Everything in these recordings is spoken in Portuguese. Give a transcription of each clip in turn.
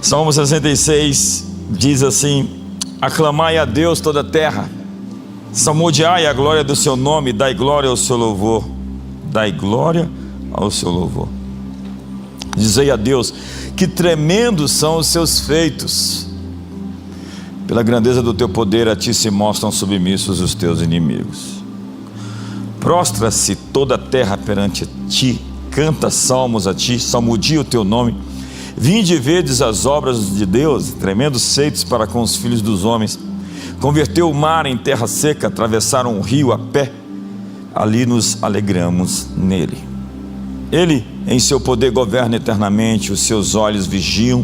Salmo 66 diz assim: aclamai a Deus toda a terra, salmodiai a glória do seu nome, dai glória ao seu louvor, dai glória ao seu louvor. Dizei a Deus, que tremendos são os seus feitos, pela grandeza do teu poder a ti se mostram submissos os teus inimigos. Prostra-se toda a terra perante ti, canta salmos a ti, salmodia o teu nome. Vinde e vedes as obras de Deus, tremendos feitos para com os filhos dos homens. Converteu o mar em terra seca, atravessaram o rio a pé, ali nos alegramos nele. Ele em seu poder governa eternamente, os seus olhos vigiam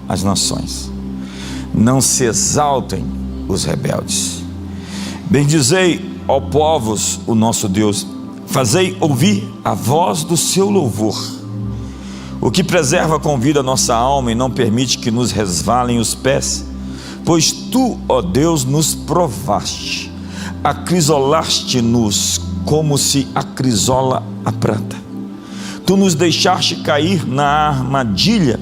as nações. Não se exaltem os rebeldes. Bendizei, ó povos, o nosso Deus, fazei ouvir a voz do seu louvor. O que preserva com vida a nossa alma e não permite que nos resvalem os pés, pois tu, ó Deus, nos provaste, acrisolaste-nos como se acrisola a prata. Tu nos deixaste cair na armadilha,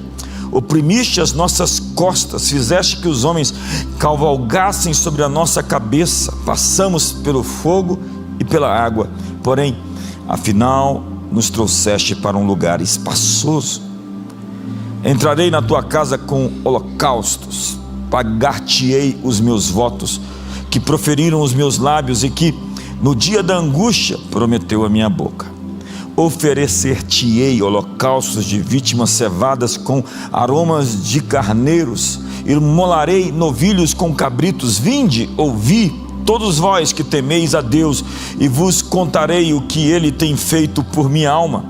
oprimiste as nossas costas, fizeste que os homens cavalgassem sobre a nossa cabeça. Passamos pelo fogo e pela água, porém, afinal, nos trouxeste para um lugar espaçoso. Entrarei na tua casa com holocaustos, pagar-te-ei os meus votos, que proferiram os meus lábios e que, no dia da angústia, prometeu a minha boca. Oferecer-te-ei holocaustos de vítimas cevadas com aromas de carneiros, imolarei novilhos com cabritos. Vinde, ouvi, todos vós que temeis a Deus, e vos contarei o que Ele tem feito por minha alma.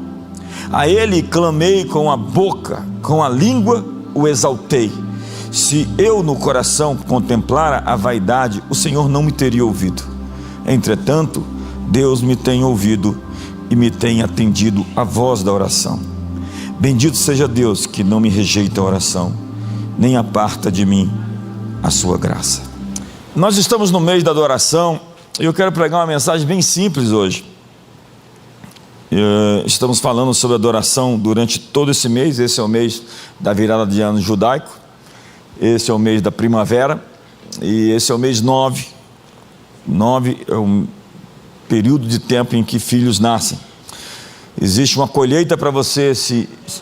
A Ele clamei com a boca, com a língua o exaltei. Se eu no coração contemplara a vaidade, o Senhor não me teria ouvido. Entretanto, Deus me tem ouvido e me tem atendido a voz da oração. Bendito seja Deus que não me rejeita a oração, nem aparta de mim a sua graça. Nós estamos no mês da adoração e eu quero pregar uma mensagem bem simples hoje. Estamos falando sobre adoração durante todo esse mês. Esse é o mês da virada de ano judaico, esse é o mês da primavera e esse é o mês 9. 9 é um período de tempo em que filhos nascem. Existe uma colheita para você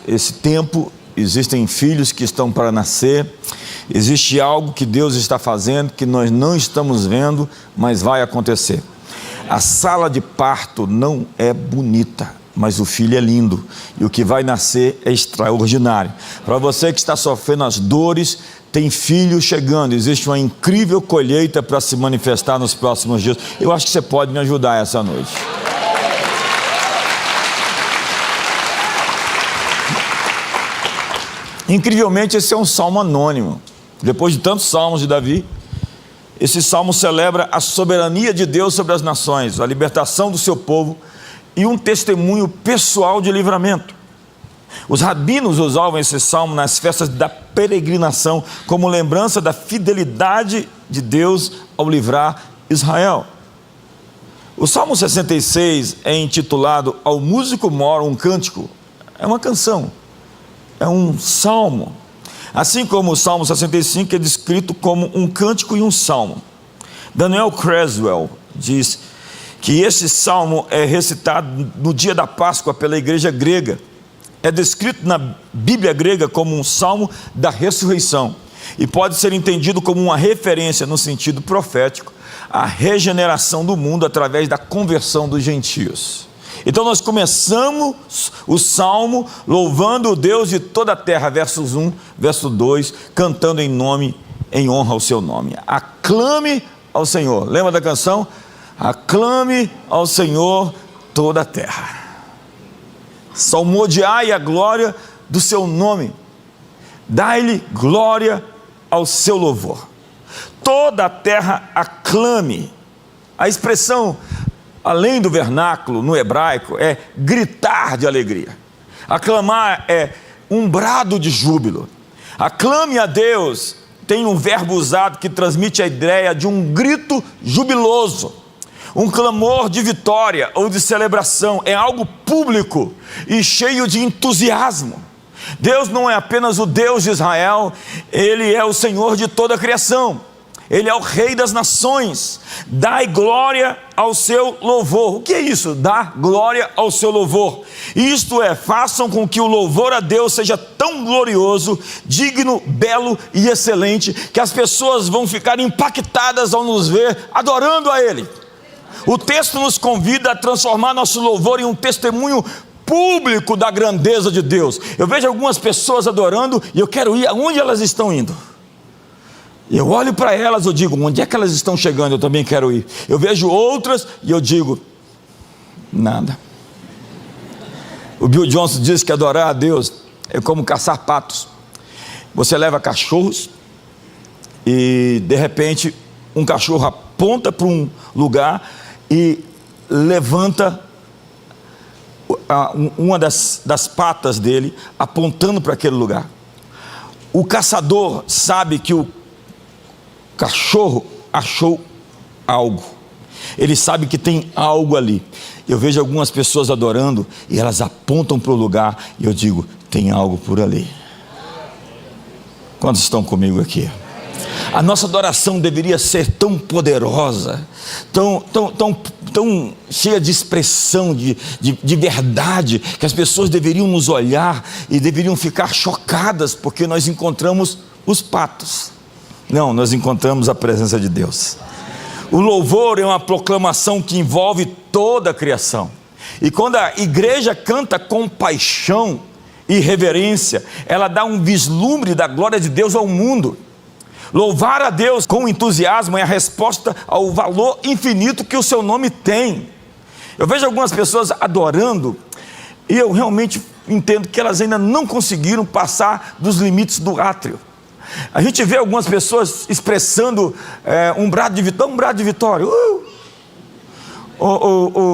esse tempo, existem filhos que estão para nascer, existe algo que Deus está fazendo que nós não estamos vendo, mas vai acontecer. A sala de parto não é bonita, mas o filho é lindo e o que vai nascer é extraordinário. Para você que está sofrendo as dores, tem filho chegando, existe uma incrível colheita para se manifestar nos próximos dias. Eu acho que você pode me ajudar essa noite. Incrivelmente, esse é um salmo anônimo. Depois de tantos salmos de Davi, esse salmo celebra a soberania de Deus sobre as nações, a libertação do seu povo e um testemunho pessoal de livramento. Os rabinos usavam esse salmo nas festas da peregrinação como lembrança da fidelidade de Deus ao livrar Israel. O Salmo 66 é intitulado Ao músico mora um cântico. É uma canção, é um salmo. Assim como o Salmo 65 é descrito como um cântico e um salmo. Daniel Creswell diz que esse salmo é recitado no dia da Páscoa pela igreja grega. É descrito na Bíblia grega como um salmo da ressurreição e pode ser entendido como uma referência no sentido profético à regeneração do mundo através da conversão dos gentios. Então nós começamos o salmo louvando o Deus de toda a terra, versos 1, verso 2, cantando em honra ao seu nome. Aclame ao Senhor. Lembra da canção? Aclame ao Senhor toda a terra. Salmodiai a glória do seu nome, dai-lhe glória ao seu louvor. Toda a terra aclame. A expressão, além do vernáculo no hebraico, é gritar de alegria. Aclamar é um brado de júbilo. Aclame a Deus tem um verbo usado que transmite a ideia de um grito jubiloso, um clamor de vitória ou de celebração. É algo público e cheio de entusiasmo. Deus não é apenas o Deus de Israel, Ele é o Senhor de toda a criação. Ele é o Rei das nações. Dai glória ao seu louvor. O que é isso? Dar glória ao seu louvor. Isto é, façam com que o louvor a Deus seja tão glorioso, digno, belo e excelente, que as pessoas vão ficar impactadas ao nos ver adorando a Ele. O texto nos convida a transformar nosso louvor em um testemunho público da grandeza de Deus. Eu vejo algumas pessoas adorando e eu quero ir aonde elas estão indo. Eu olho para elas, eu digo, onde é que elas estão chegando? Eu também quero ir. Eu vejo outras e eu digo, nada. O Bill Johnson diz que adorar a Deus é como caçar patos. Você leva cachorros e de repente um cachorro aponta para um lugar e levanta uma das patas dele, apontando para aquele lugar. O caçador sabe que o cachorro achou algo, ele sabe que tem algo ali. Eu vejo algumas pessoas adorando e elas apontam para o lugar e eu digo, tem algo por ali. Quantos estão comigo aqui? A nossa adoração deveria ser tão poderosa, tão cheia de expressão, de verdade, que as pessoas deveriam nos olhar e deveriam ficar chocadas, porque nós encontramos os patos. Não, nós encontramos a presença de Deus. O louvor é uma proclamação que envolve toda a criação. E quando a igreja canta com paixão e reverência, ela dá um vislumbre da glória de Deus ao mundo. Louvar a Deus com entusiasmo é a resposta ao valor infinito que o seu nome tem. Eu vejo algumas pessoas adorando e eu realmente entendo que elas ainda não conseguiram passar dos limites do átrio. A gente vê algumas pessoas expressando um brado de vitória.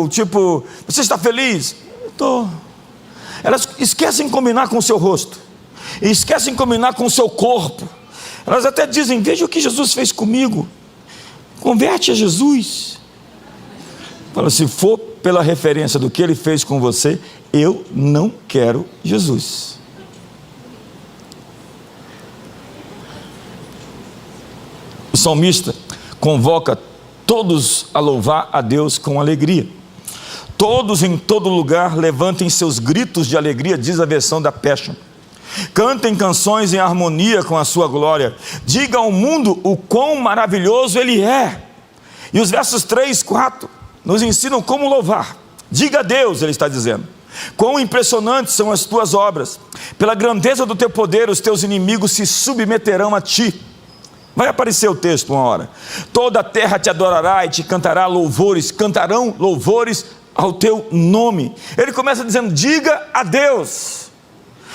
Tipo, você está feliz? Estou. Elas esquecem de combinar com o seu rosto, esquecem de combinar com o seu corpo. Elas até dizem, veja o que Jesus fez comigo, converte a Jesus. Fala, se for pela referência do que Ele fez com você, eu não quero Jesus. O salmista convoca todos a louvar a Deus com alegria. Todos em todo lugar levantem seus gritos de alegria, diz a versão da Passion. Cantem canções em harmonia com a sua glória. Diga ao mundo o quão maravilhoso Ele é. E os versos 3 e 4 nos ensinam como louvar. Diga a Deus, Ele está dizendo, quão impressionantes são as tuas obras. Pela grandeza do teu poder, os teus inimigos se submeterão a ti. Vai aparecer o texto uma hora. Toda a terra te adorará e te cantará louvores, cantarão louvores ao teu nome. Ele começa dizendo, diga a Deus.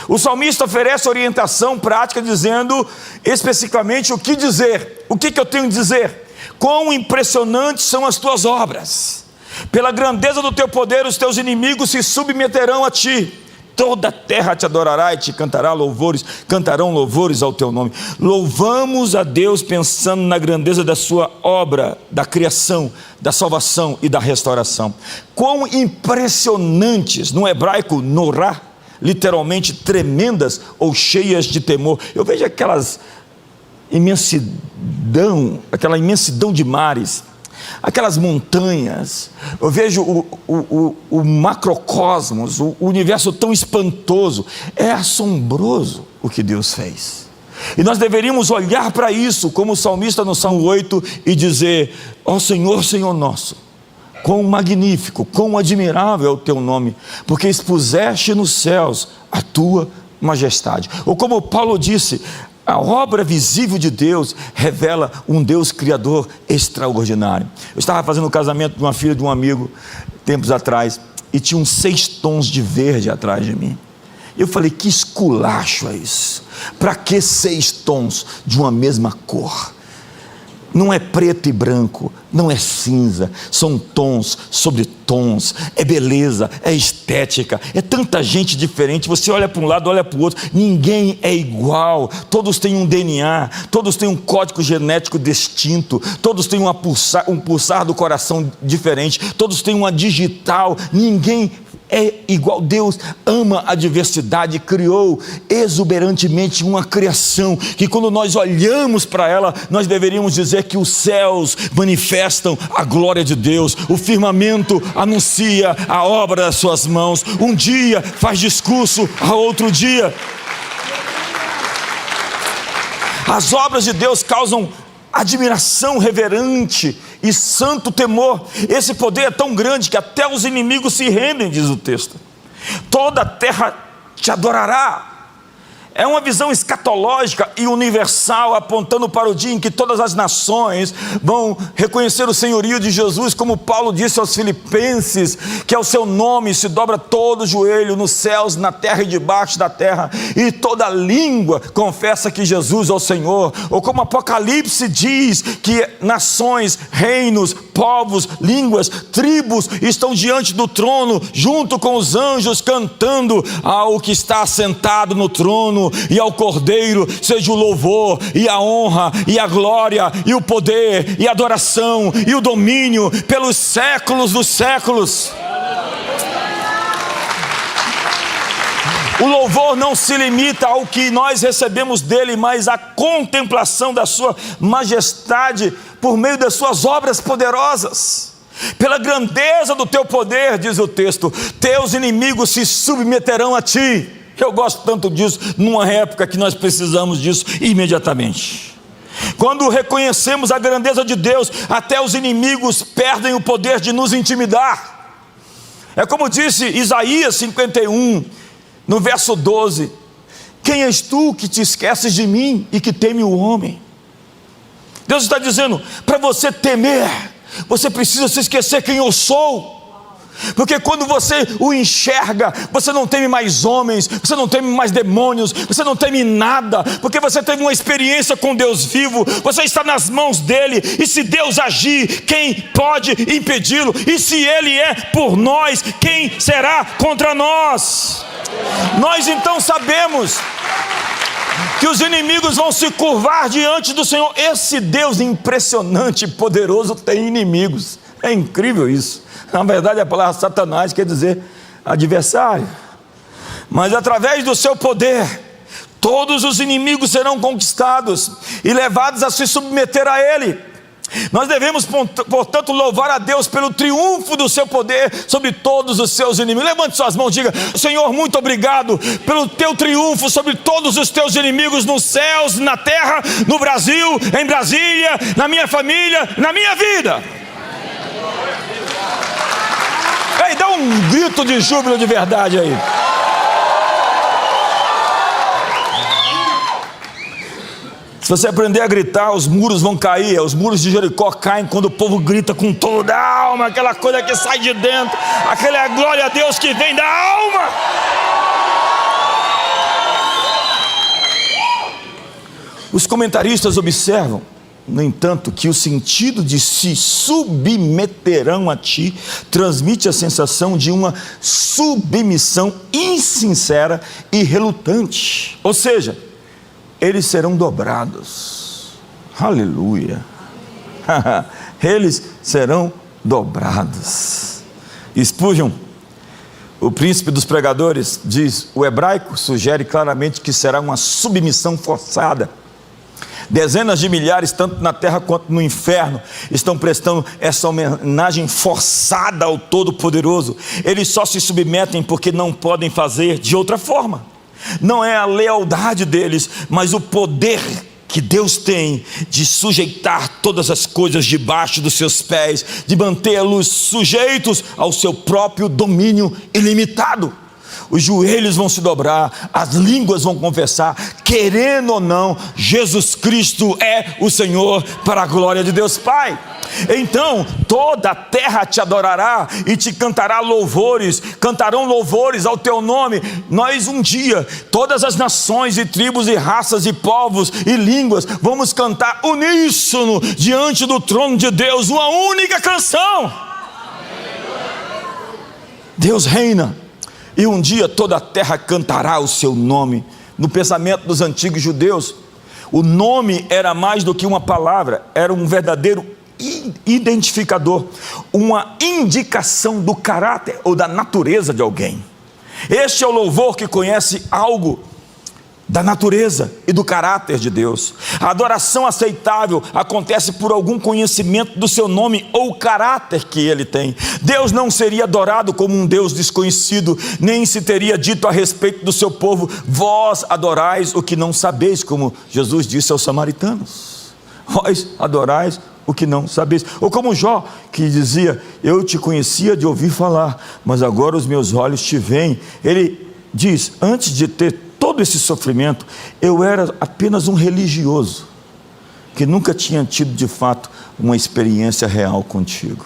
O salmista oferece orientação prática, dizendo especificamente o que dizer. O que eu tenho que dizer? Quão impressionantes são as tuas obras. Pela grandeza do teu poder, os teus inimigos se submeterão a ti. Toda a terra te adorará e te cantará louvores, cantarão louvores ao teu nome. Louvamos a Deus pensando na grandeza da sua obra, da criação, da salvação e da restauração. Quão impressionantes, no hebraico, norá, literalmente tremendas ou cheias de temor. Eu vejo aquela imensidão de mares, aquelas montanhas, eu vejo o macrocosmos, o universo tão espantoso. É assombroso o que Deus fez. E nós deveríamos olhar para isso, como o salmista no Salmo 8, e dizer, ó Senhor, Senhor nosso, quão magnífico, quão admirável é o teu nome, porque expuseste nos céus a tua majestade. Ou como Paulo disse, a obra visível de Deus revela um Deus criador extraordinário. Eu estava fazendo o casamento de uma filha de um amigo, tempos atrás, e tinha uns 6 tons de verde atrás de mim. Eu falei, que esculacho é isso? Para que 6 tons de uma mesma cor? Não é preto e branco, não é cinza, são tons sobre tons, é beleza, é estética, é tanta gente diferente, você olha para um lado, olha para o outro, ninguém é igual, todos têm um DNA, todos têm um código genético distinto, todos têm um pulsar do coração diferente, todos têm uma digital, ninguém é igual. Deus ama a diversidade, criou exuberantemente uma criação, que quando nós olhamos para ela, nós deveríamos dizer que os céus manifestam a glória de Deus, o firmamento anuncia a obra das suas mãos, um dia faz discurso a outro dia. As obras de Deus causam admiração reverente e santo temor. Esse poder é tão grande que até os inimigos se rendem, diz o texto. Toda a terra te adorará. É uma visão escatológica e universal, apontando para o dia em que todas as nações vão reconhecer o senhorio de Jesus, como Paulo disse aos Filipenses, que ao seu nome se dobra todo o joelho nos céus, na terra e debaixo da terra, e toda língua confessa que Jesus é o Senhor. Ou como Apocalipse diz, que nações, reinos, povos, línguas, tribos estão diante do trono, junto com os anjos, cantando ao que está assentado no trono e ao Cordeiro seja o louvor e a honra e a glória e o poder e a adoração e o domínio pelos séculos dos séculos. O louvor não se limita ao que nós recebemos dele, mas à contemplação da sua majestade por meio das suas obras poderosas. Pela grandeza do teu poder, diz o texto, teus inimigos se submeterão a ti. Eu gosto tanto disso, numa época que nós precisamos disso imediatamente. Quando reconhecemos a grandeza de Deus, até os inimigos perdem o poder de nos intimidar. É como disse Isaías 51, no verso 12: quem és tu que te esqueces de mim e que teme o homem? Deus está dizendo, para você temer, você precisa se esquecer quem eu sou. Porque quando você o enxerga, você não teme mais homens, você não teme mais demônios, você não teme nada, porque você teve uma experiência com Deus vivo, você está nas mãos dele, e se Deus agir, quem pode impedi-lo? E se ele é por nós, quem será contra nós? Nós então sabemos que os inimigos vão se curvar diante do Senhor. Esse Deus impressionante e poderoso tem inimigos, é incrível isso. Na verdade a palavra Satanás quer dizer adversário, mas através do seu poder, todos os inimigos serão conquistados e levados a se submeter a ele. Nós devemos, portanto, louvar a Deus pelo triunfo do seu poder sobre todos os seus inimigos. Levante suas mãos e diga: Senhor, muito obrigado pelo teu triunfo sobre todos os teus inimigos nos céus, na terra, no Brasil, em Brasília, na minha família, na minha vida. Ei, dá um grito de júbilo de verdade aí. Se você aprender a gritar, os muros vão cair. Os muros de Jericó caem quando o povo grita com toda a alma, aquela coisa que sai de dentro, aquela glória a Deus que vem da alma. Os comentaristas observam, no entanto, que o sentido de se submeterão a ti transmite a sensação de uma submissão insincera e relutante. Ou seja, eles serão dobrados. Aleluia. Eles serão dobrados. Spurgeon, o príncipe dos pregadores, diz: o hebraico sugere claramente que será uma submissão forçada. Dezenas de milhares, tanto na terra quanto no inferno, estão prestando essa homenagem forçada ao Todo-Poderoso. Eles só se submetem porque não podem fazer de outra forma. Não é a lealdade deles, mas o poder que Deus tem de sujeitar todas as coisas debaixo dos seus pés, de mantê-los sujeitos ao seu próprio domínio ilimitado. Os joelhos vão se dobrar, as línguas vão confessar, querendo ou não, Jesus Cristo é o Senhor, para a glória de Deus Pai. Então toda a terra te adorará e te cantará louvores, cantarão louvores ao teu nome. Nós um dia, todas as nações e tribos e raças e povos e línguas, vamos cantar uníssono diante do trono de Deus, uma única canção. Deus reina, e um dia toda a terra cantará o seu nome. No pensamento dos antigos judeus, o nome era mais do que uma palavra, era um verdadeiro identificador, uma indicação do caráter ou da natureza de alguém. Este é o louvor que conhece algo da natureza e do caráter de Deus. A adoração aceitável acontece por algum conhecimento do seu nome ou caráter que ele tem. Deus não seria adorado como um Deus desconhecido, nem se teria dito a respeito do seu povo: vós adorais o que não sabeis, como Jesus disse aos samaritanos. Vós adorais o que não sabeis. Ou como Jó, que dizia: eu te conhecia de ouvir falar, mas agora os meus olhos te veem. Ele diz: antes de ter todo esse sofrimento, eu era apenas um religioso, que nunca tinha tido de fato uma experiência real contigo.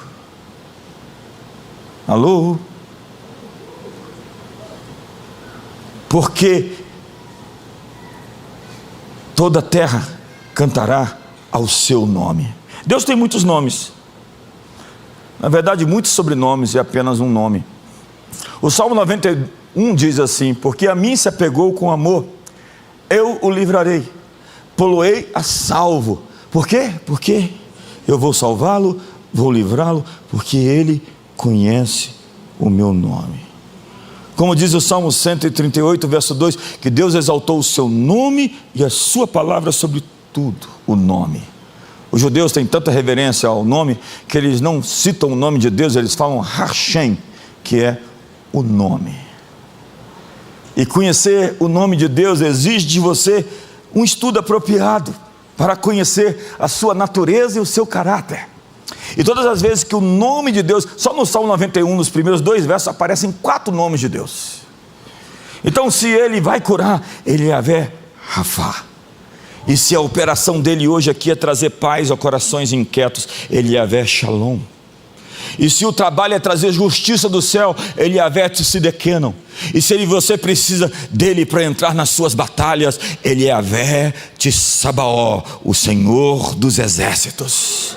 Alô? Porque toda a terra cantará ao seu nome. Deus tem muitos nomes, na verdade muitos sobrenomes e apenas um nome. O Salmo 91 diz assim: porque a mim se apegou com amor, eu o livrarei, pô-lo-ei a salvo. Por quê? Porque eu vou salvá-lo, vou livrá-lo, porque ele conhece o meu nome. Como diz o Salmo 138, verso 2, que Deus exaltou o seu nome e a sua palavra sobre tudo, o nome. Os judeus têm tanta reverência ao nome, que eles não citam o nome de Deus, eles falam Hashem, que é o nome. E conhecer o nome de Deus exige de você um estudo apropriado para conhecer a sua natureza e o seu caráter. E todas as vezes que o nome de Deus, só no Salmo 91, nos primeiros 2 versos, aparecem 4 nomes de Deus. Então, se ele vai curar, ele é Yahvé Rafá. E se a operação dele hoje aqui é trazer paz a corações inquietos, ele é Yahvé Shalom. E se o trabalho é trazer justiça do céu, ele é Yahvé Tsidekenon. E se você precisa dele para entrar nas suas batalhas, ele é Yahvé Tsabaó, o Senhor dos exércitos.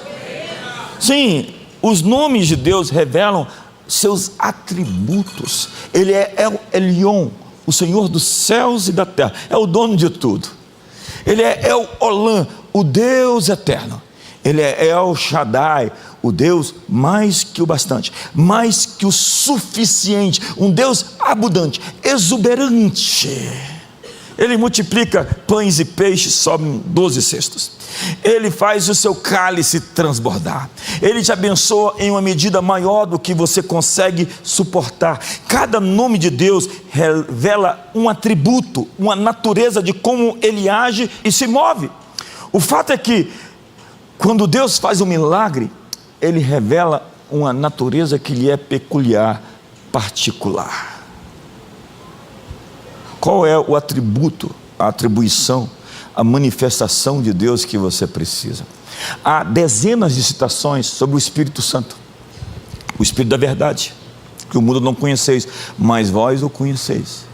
Sim, os nomes de Deus revelam seus atributos. Ele é El Elyon, o Senhor dos céus e da terra, é o dono de tudo. Ele é El Olam, o Deus eterno. Ele é El Shaddai, o Deus mais que o bastante, mais que o suficiente, um Deus abundante, exuberante. Ele multiplica pães e peixes, sobem 12 cestos. Ele faz o seu cálice transbordar. Ele te abençoa em uma medida maior do que você consegue suportar. Cada nome de Deus revela um atributo, uma natureza de como ele age e se move. O fato é que quando Deus faz um milagre, ele revela uma natureza que lhe é peculiar, particular. Qual é o atributo, a atribuição, a manifestação de Deus que você precisa? Há dezenas de citações sobre o Espírito Santo, o Espírito da verdade, que o mundo não conheceis, mas vós o conheceis,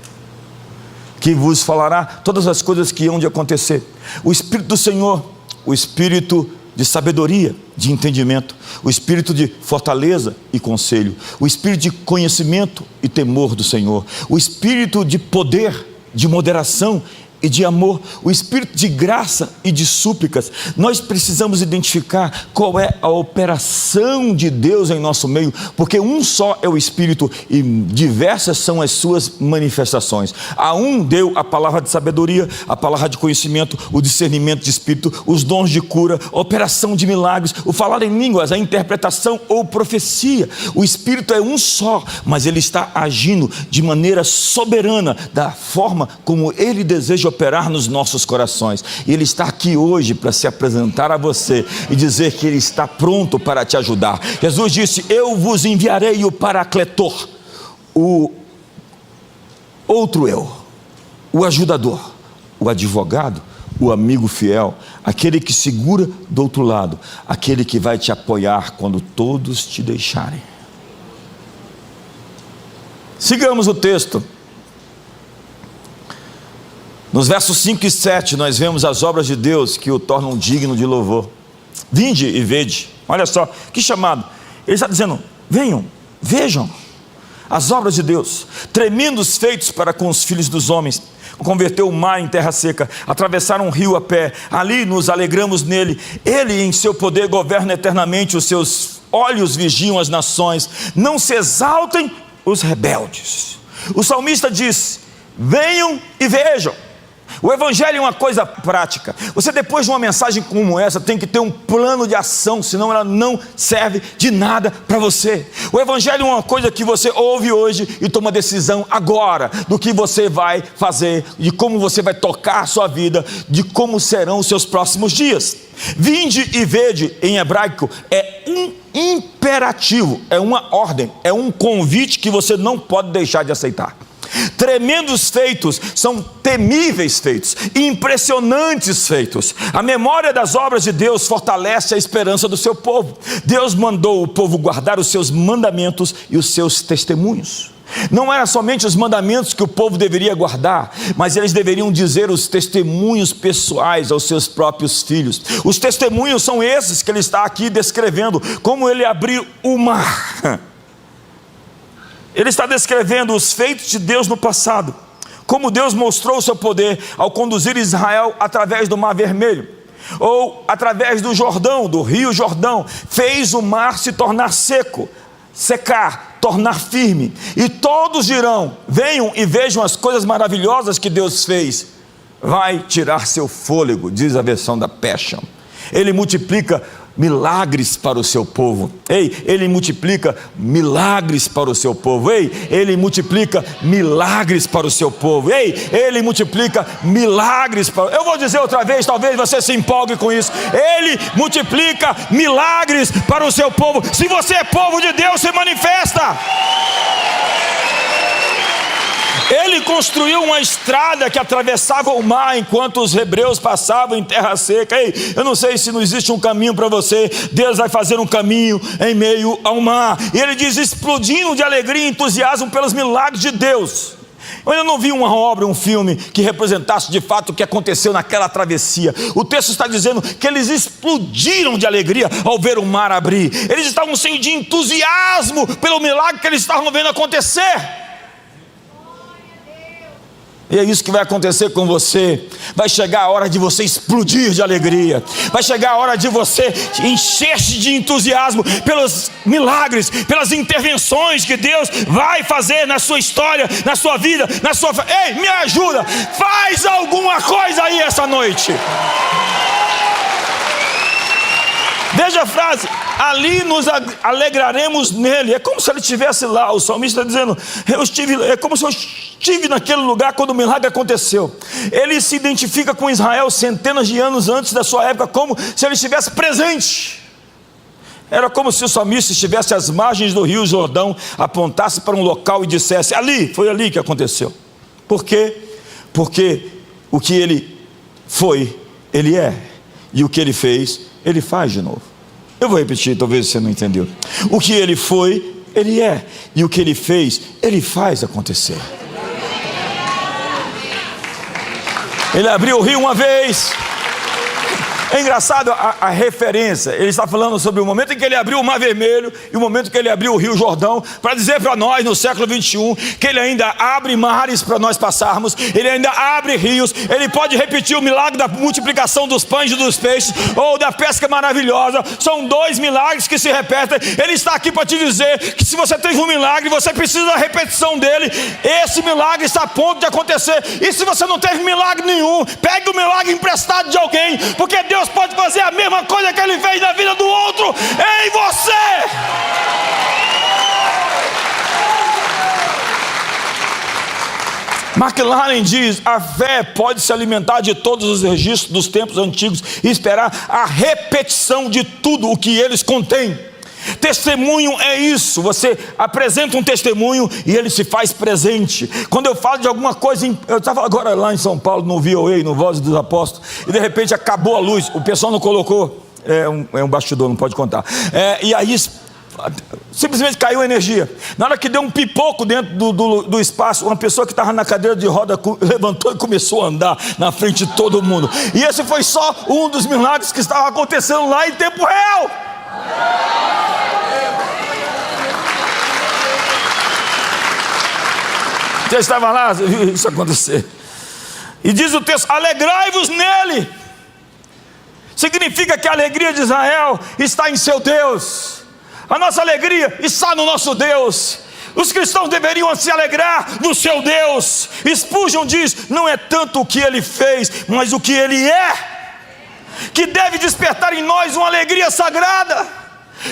que vos falará todas as coisas que hão de acontecer. O Espírito do Senhor, o Espírito de sabedoria, de entendimento, o espírito de fortaleza e conselho, o espírito de conhecimento e temor do Senhor, o espírito de poder, de moderação e de amor, o espírito de graça e de súplicas. Nós precisamos identificar qual é a operação de Deus em nosso meio, porque um só é o Espírito e diversas são as suas manifestações. A um deu a palavra de sabedoria, a palavra de conhecimento, o discernimento de espírito, os dons de cura, a operação de milagres, o falar em línguas, a interpretação ou profecia. O Espírito é um só, mas ele está agindo de maneira soberana, da forma como ele deseja operar nos nossos corações. E ele está aqui hoje para se apresentar a você e dizer que ele está pronto para te ajudar. Jesus disse: eu vos enviarei o Paracletor, o outro eu, o ajudador, o advogado, o amigo fiel, aquele que segura do outro lado, aquele que vai te apoiar quando todos te deixarem. Sigamos o texto. Nos versos 5 e 7 nós vemos as obras de Deus que o tornam digno de louvor. Vinde e vede. Olha só, que chamado. Ele está dizendo: venham, vejam as obras de Deus, tremendos feitos para com os filhos dos homens. converteu o mar em terra seca, atravessaram um rio a pé, ali nos alegramos nele. Ele em seu poder governa eternamente, os seus olhos vigiam as nações, não se exaltem os rebeldes. O salmista diz: venham e vejam. O evangelho é uma coisa prática. Você, depois de uma mensagem como essa, tem que ter um plano de ação, senão ela não serve de nada para você. O evangelho é uma coisa que você ouve hoje e toma decisão agora do que você vai fazer, de como você vai tocar a sua vida, de como serão os seus próximos dias. Vinde e vede, em hebraico, é um imperativo, é uma ordem, é um convite que você não pode deixar de aceitar. Tremendos feitos são temíveis feitos, impressionantes feitos. A memória das obras de Deus fortalece a esperança do seu povo. Deus mandou o povo guardar os seus mandamentos e os seus testemunhos. Não era somente os mandamentos que o povo deveria guardar, mas eles deveriam dizer os testemunhos pessoais aos seus próprios filhos. Os testemunhos são esses que ele está aqui descrevendo, como ele abriu o mar. Ele está descrevendo os feitos de Deus no passado, como Deus mostrou o seu poder ao conduzir Israel através do Mar Vermelho, ou através do Jordão, do Rio Jordão, fez o mar se tornar seco, secar, tornar firme, e todos dirão: venham e vejam as coisas maravilhosas que Deus fez. Vai tirar seu fôlego, diz a versão da Passion. Ele multiplica milagres para o seu povo. Ele multiplica milagres para o seu povo. Ele multiplica milagres para o seu povo. Ele multiplica milagres para... Eu vou dizer outra vez, talvez você se empolgue com isso. Ele multiplica milagres para o seu povo. Se você é povo de Deus, se manifesta. Ele construiu uma estrada que atravessava o mar enquanto os hebreus passavam em terra seca. Eu não sei se não existe um caminho para você. Deus vai fazer um caminho em meio ao mar. E ele diz: explodindo de alegria e entusiasmo pelos milagres de Deus. Eu ainda não vi uma obra, um filme que representasse de fato o que aconteceu naquela travessia. O texto está dizendo que eles explodiram de alegria ao ver o mar abrir. Eles estavam cheios de entusiasmo pelo milagre que eles estavam vendo acontecer. E é isso que vai acontecer com você. Vai chegar a hora de você explodir de alegria. Vai chegar a hora de você encher-se de entusiasmo pelos milagres, pelas intervenções que Deus vai fazer na sua história, na sua vida, na sua... Ei, me ajuda! Faz alguma coisa aí essa noite. Veja a frase: ali nos alegraremos nele. É como se ele estivesse lá. O salmista está dizendo: é como se eu estive naquele lugar quando o milagre aconteceu. Ele se identifica com Israel centenas de anos antes da sua época, como se ele estivesse presente. Era como se o salmista estivesse às margens do rio Jordão, apontasse para um local e dissesse: ali, foi ali que aconteceu. Por quê? Porque o que ele foi, ele é. E o que ele fez, ele faz de novo. Eu vou repetir, talvez você não entendeu. O que ele foi, ele é. E o que ele fez, ele faz acontecer. Ele abriu o rio uma vez. É engraçado a referência. Ele está falando sobre o momento em que ele abriu o Mar Vermelho e o momento em que ele abriu o Rio Jordão, para dizer para nós no século 21 que ele ainda abre mares para nós passarmos, ele ainda abre rios. Ele pode repetir o milagre da multiplicação dos pães e dos peixes, ou da pesca maravilhosa. São dois milagres que se repetem. Ele está aqui para te dizer que se você teve um milagre, você precisa da repetição dele. Esse milagre está a ponto de acontecer. E se você não teve milagre nenhum, pegue o milagre emprestado de alguém, porque Deus pode fazer a mesma coisa que ele fez na vida do outro em você. McLaren diz: a fé pode se alimentar de todos os registros dos tempos antigos e esperar a repetição de tudo o que eles contêm. Testemunho é isso. Você apresenta um testemunho e ele se faz presente. Quando eu falo de alguma coisa, eu estava agora lá em São Paulo no VOA, no Voz dos Apóstolos, e de repente acabou a luz, o pessoal não colocou, é um bastidor, não pode contar, e aí simplesmente caiu a energia. Na hora que deu um pipoco dentro do espaço, uma pessoa que estava na cadeira de roda levantou e começou a andar na frente de todo mundo. E esse foi só um dos milagres que estava acontecendo lá em tempo real. Você estava lá, viu isso acontecer. E diz o texto: alegrai-vos nele. Significa que a alegria de Israel está em seu Deus. A nossa alegria está no nosso Deus. Os cristãos deveriam se alegrar no seu Deus. Spurgeon diz: não é tanto o que ele fez, mas o que ele é, que deve despertar em nós uma alegria sagrada.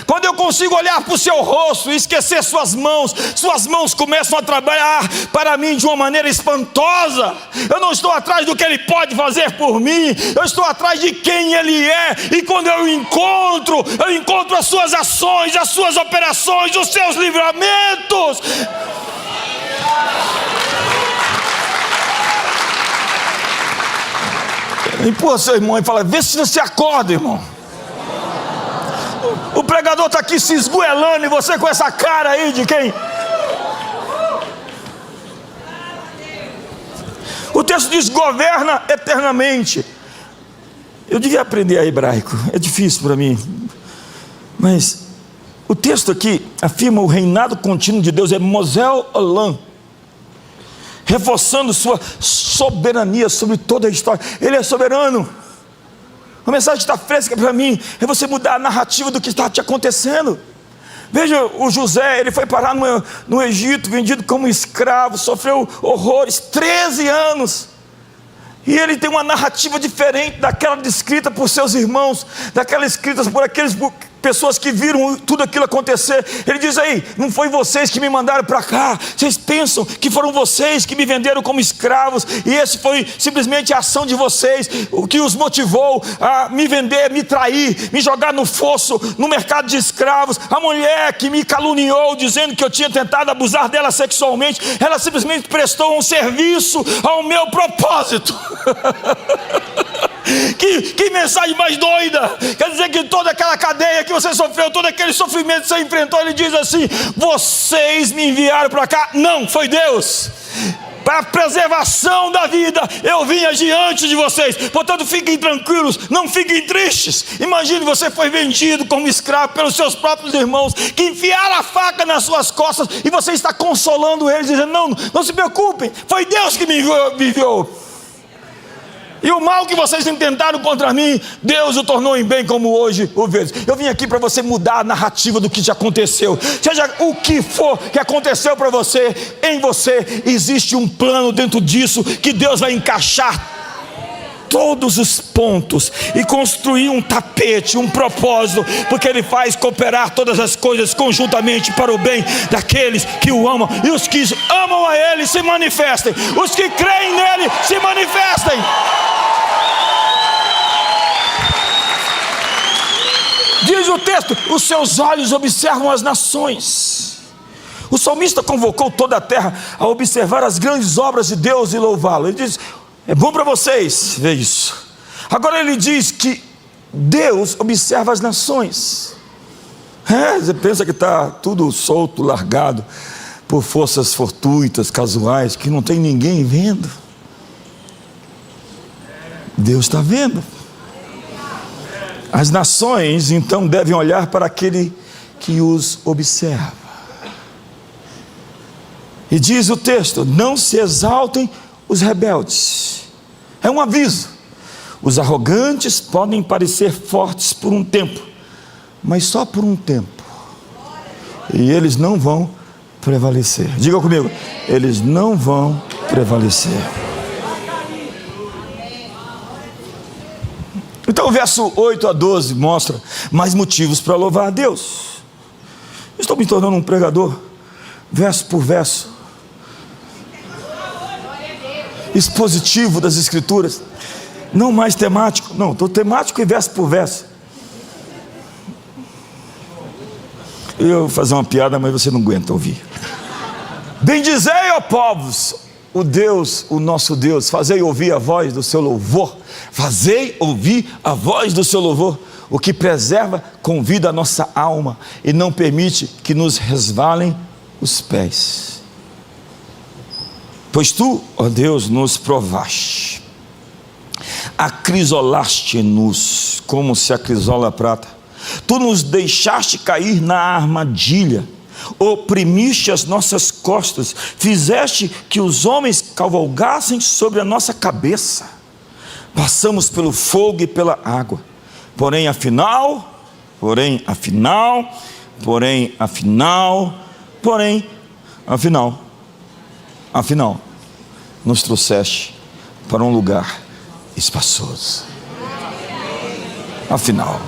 Quando eu consigo olhar para o seu rosto e esquecer suas mãos começam a trabalhar para mim de uma maneira espantosa. Eu não estou atrás do que ele pode fazer por mim, eu estou atrás de quem ele é. E quando eu encontro as suas ações, as suas operações, os seus livramentos. Empurra seu irmão e fala: vê se você acorda, irmão. O pregador está aqui se esgoelando e você com essa cara aí de quem? O texto diz: governa eternamente. Eu devia aprender hebraico, é difícil para mim, mas o texto aqui afirma o reinado contínuo de Deus, é Mosel Olam, reforçando sua soberania sobre toda a história. Ele é soberano. A mensagem está fresca para mim, é você mudar a narrativa do que está te acontecendo. Veja, o José, ele foi parar no Egito, vendido como escravo, sofreu horrores, 13 anos. E ele tem uma narrativa diferente daquela descrita por seus irmãos, daquela escrita por aquelas pessoas que viram tudo aquilo acontecer. Ele diz aí: não foi vocês que me mandaram para cá, vocês pensam que foram vocês que me venderam como escravos, e esse foi simplesmente a ação de vocês, o que os motivou a me vender, me trair, me jogar no fosso, no mercado de escravos. A mulher que me caluniou dizendo que eu tinha tentado abusar dela sexualmente, ela simplesmente prestou um serviço ao meu propósito. Que mensagem mais doida! Quer dizer que toda aquela cadeia que você sofreu, todo aquele sofrimento que você enfrentou, ele diz assim: vocês me enviaram para cá. Não, foi Deus. Para a preservação da vida, eu vim adiante de vocês. Portanto, fiquem tranquilos, não fiquem tristes. Imagine, você foi vendido como escravo pelos seus próprios irmãos, que enfiaram a faca nas suas costas, e você está consolando eles, dizendo: não se preocupem, foi Deus que me enviou. E o mal que vocês intentaram contra mim, Deus o tornou em bem, como hoje o vejo. Eu vim aqui para você mudar a narrativa do que já aconteceu. Seja o que for que aconteceu para você, em você existe um plano dentro disso, que Deus vai encaixar todos os pontos e construir um tapete, um propósito, porque Ele faz cooperar todas as coisas conjuntamente para o bem daqueles que o amam. E os que amam a Ele se manifestem, os que creem nele se manifestem. Diz o texto: os seus olhos observam as nações. O salmista convocou toda a terra a observar as grandes obras de Deus e louvá-lo. Ele diz: é bom para vocês ver isso. Agora ele diz que Deus observa as nações. Você pensa que está tudo solto, largado por forças fortuitas, casuais, que não tem ninguém vendo. Deus está vendo. As nações então devem olhar para aquele que os observa. E diz o texto: não se exaltem os rebeldes. É um aviso. Os arrogantes podem parecer fortes por um tempo, mas só por um tempo, e eles não vão prevalecer. Diga comigo: eles não vão prevalecer. Então o verso 8 a 12 mostra mais motivos para louvar a Deus. Estou me tornando um pregador, verso por verso, expositivo das Escrituras, não mais temático. Não, estou temático e verso por verso. Eu vou fazer uma piada, mas você não aguenta ouvir. Bendizei, ó povos, o Deus, o nosso Deus, fazei ouvir a voz do seu louvor. Fazei ouvir a voz do seu louvor, o que preserva com vida a nossa alma e não permite que nos resvalem os pés. Pois tu, ó Deus, nos provaste, acrisolaste-nos como se acrisola a prata. Tu nos deixaste cair na armadilha, oprimiste as nossas costas, fizeste que os homens cavalgassem sobre a nossa cabeça. Passamos pelo fogo e pela água, porém afinal, nos trouxeste para um lugar espaçoso. Afinal,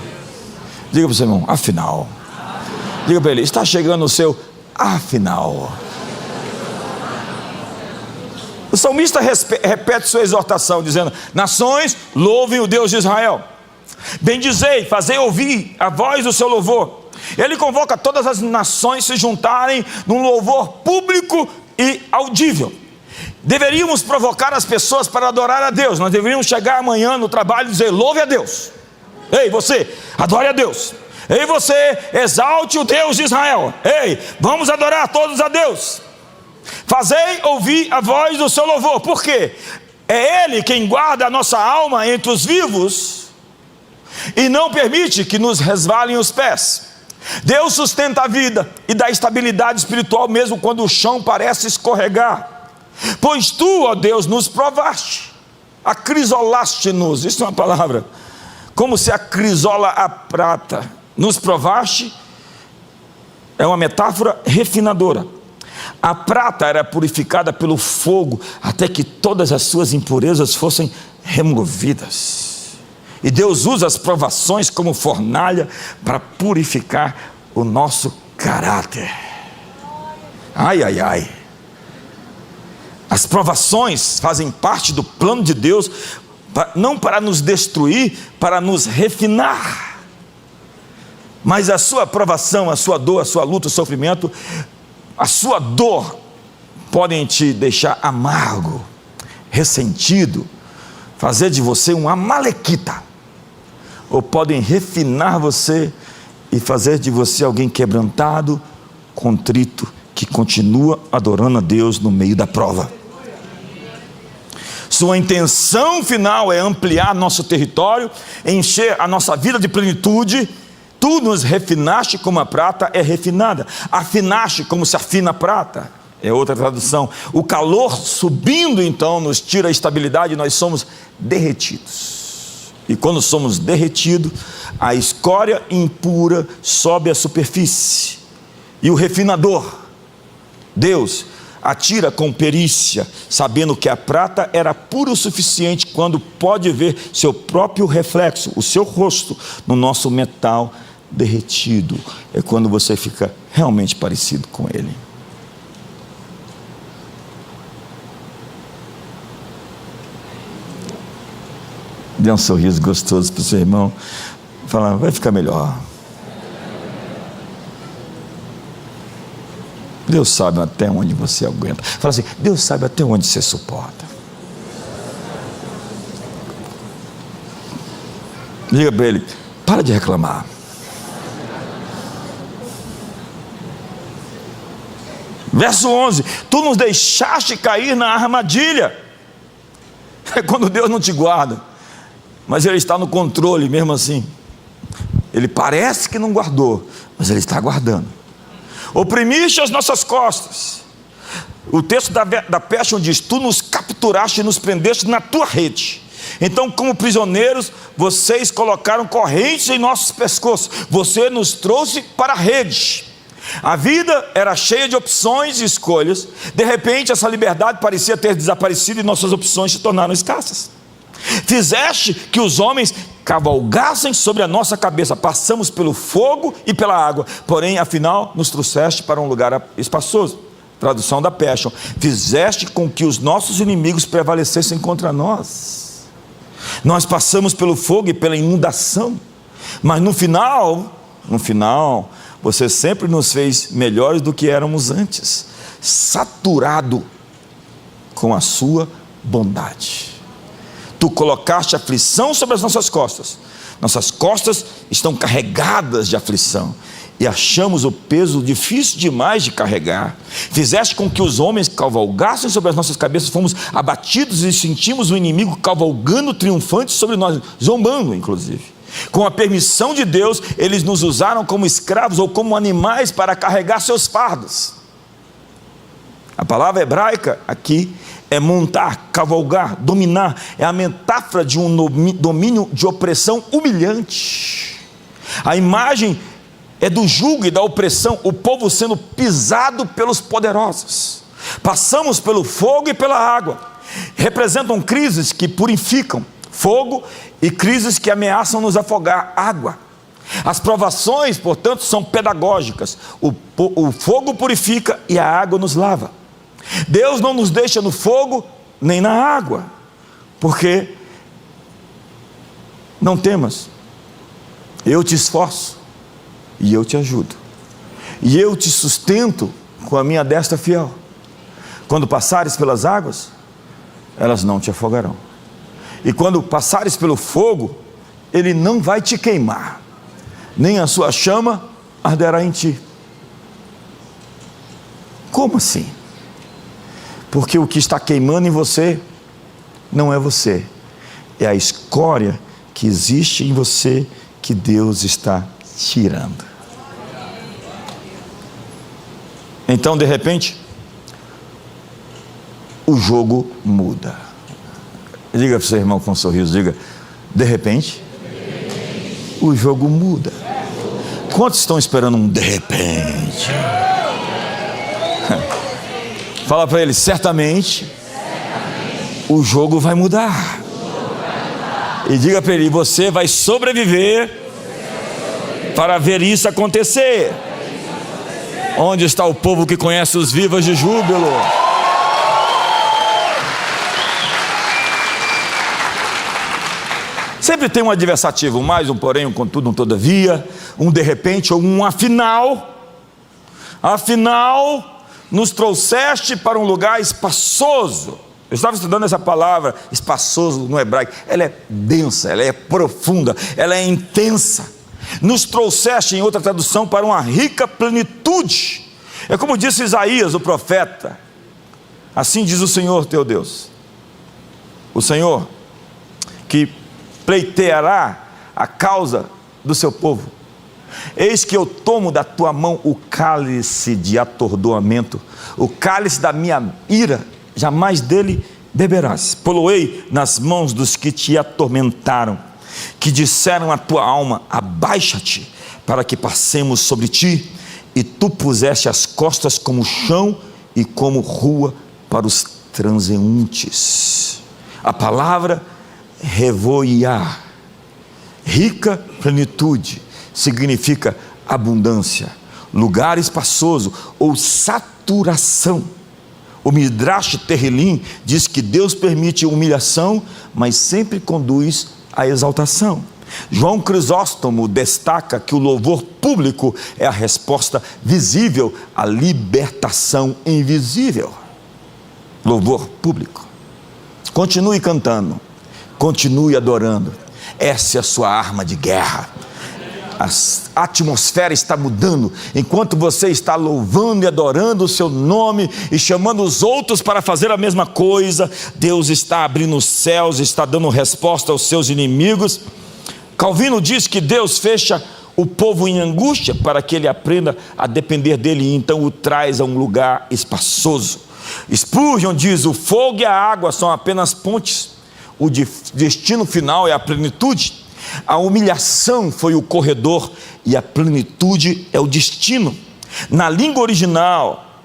diga para o seu irmão, afinal. Diga para ele, está chegando o seu afinal. O salmista repete sua exortação, dizendo: nações, louvem o Deus de Israel. Bendizei, fazei ouvir a voz do seu louvor. Ele convoca todas as nações a se juntarem num louvor público e audível. Deveríamos provocar as pessoas para adorar a Deus. Nós deveríamos chegar amanhã no trabalho e dizer: louve a Deus. Ei, você, adore a Deus. Ei, você, exalte o Deus de Israel. Ei, vamos adorar todos a Deus. Fazei ouvir a voz do seu louvor. Por quê? É Ele quem guarda a nossa alma entre os vivos e não permite que nos resvalem os pés. Deus sustenta a vida e dá estabilidade espiritual mesmo quando o chão parece escorregar. Pois tu, ó Deus, nos provaste, acrisolaste-nos. Isso é uma palavra, como se acrisola a prata. Nos provaste é uma metáfora refinadora. A prata era purificada pelo fogo até que todas as suas impurezas fossem removidas. E Deus usa as provações como fornalha para purificar o nosso caráter. Ai, ai, ai. As provações fazem parte do plano de Deus, não para nos destruir, para nos refinar. Mas a sua provação, a sua dor, a sua luta, o sofrimento, a sua dor podem te deixar amargo, ressentido, fazer de você um amalequita, ou podem refinar você e fazer de você alguém quebrantado, contrito, que continua adorando a Deus no meio da prova. Sua intenção final é ampliar nosso território, encher a nossa vida de plenitude. Tu nos refinaste como a prata é refinada, afinaste como se afina a prata, é outra tradução. O calor subindo então nos tira a estabilidade e nós somos derretidos. E quando somos derretidos, a escória impura sobe à superfície. E o refinador, Deus, atira com perícia, sabendo que a prata era pura o suficiente, quando pode ver seu próprio reflexo, o seu rosto, no nosso metal derretido. É quando você fica realmente parecido com ele. Dê um sorriso gostoso para o seu irmão. Fala, vai ficar melhor. Deus sabe até onde você aguenta. Fala assim, Deus sabe até onde você suporta. Diga para ele, para de reclamar. Verso 11, tu nos deixaste cair na armadilha. É quando Deus não te guarda, mas Ele está no controle mesmo assim. Ele parece que não guardou, mas Ele está guardando. Oprimiste as nossas costas. O texto da Passion diz, tu nos capturaste e nos prendeste na tua rede. Então, como prisioneiros, vocês colocaram correntes em nossos pescoços. Você nos trouxe para a rede. A vida era cheia de opções e escolhas. De repente essa liberdade parecia ter desaparecido e nossas opções se tornaram escassas. Fizeste que os homens cavalgassem sobre a nossa cabeça. Passamos pelo fogo e pela água, porém afinal nos trouxeste para um lugar espaçoso. Tradução da Passion. Fizeste com que os nossos inimigos prevalecessem contra nós. Nós passamos pelo fogo e pela inundação, mas no final, você sempre nos fez melhores do que éramos antes, saturado com a sua bondade. Tu colocaste aflição sobre as nossas costas estão carregadas de aflição, e achamos o peso difícil demais de carregar. Fizeste com que os homens cavalgassem sobre as nossas cabeças, fomos abatidos e sentimos o inimigo cavalgando triunfante sobre nós, zombando inclusive. Com a permissão de Deus, eles nos usaram como escravos ou como animais para carregar seus fardos. A palavra hebraica aqui é montar, cavalgar, dominar. É a metáfora de um domínio de opressão humilhante. A imagem é do jugo e da opressão, o povo sendo pisado pelos poderosos. Passamos pelo fogo e pela água. Representam crises que purificam, fogo, e crises que ameaçam nos afogar, água. As provações, portanto, são pedagógicas. O fogo purifica e a água nos lava. Deus não nos deixa no fogo nem na água, porque não temas, eu te esforço e eu te ajudo, e eu te sustento com a minha destra fiel. Quando passares pelas águas, elas não te afogarão, e quando passares pelo fogo, ele não vai te queimar, nem a sua chama arderá em ti. Como assim? Porque o que está queimando em você não é você, é a escória que existe em você que Deus está tirando. Então, de repente, o jogo muda. Diga para o seu irmão com um sorriso, diga: de repente, o jogo muda. Quantos estão esperando um de repente? Fala para ele: certamente o jogo vai mudar. E diga para ele: você vai sobreviver para ver isso acontecer. Onde está o povo que conhece os vivas de júbilo? Sempre tem um adversativo, um mais, um porém, um contudo, um todavia, um de repente ou um afinal. Afinal, nos trouxeste para um lugar espaçoso. Eu estava estudando essa palavra espaçoso no hebraico. Ela é densa, ela é profunda, ela é intensa. Nos trouxeste, em outra tradução, para uma rica plenitude. É como disse Isaías, o profeta: assim diz o Senhor teu Deus, o Senhor que pleiteará a causa do seu povo. Eis que eu tomo da tua mão o cálice de atordoamento, o cálice da minha ira, jamais dele beberás. Poloei nas mãos dos que te atormentaram, que disseram à tua alma: abaixa-te, para que passemos sobre ti. E tu puseste as costas como chão e como rua para os transeuntes. A palavra revoiar, rica plenitude, significa abundância, lugar espaçoso ou saturação. O Midrash Terrilim diz que Deus permite humilhação, mas sempre conduz à exaltação. João Crisóstomo destaca que o louvor público é a resposta visível à libertação invisível. Louvor público. Continue cantando, continue adorando. Essa é a sua arma de guerra. A atmosfera está mudando enquanto você está louvando e adorando o seu nome e chamando os outros para fazer a mesma coisa. Deus está abrindo os céus, está dando resposta aos seus inimigos. Calvino diz que Deus fecha o povo em angústia para que ele aprenda a depender dele, e então o traz a um lugar espaçoso. Spurgeon diz: o fogo e a água são apenas pontes, o destino final é a plenitude. A humilhação foi o corredor e a plenitude é o destino. Na língua original,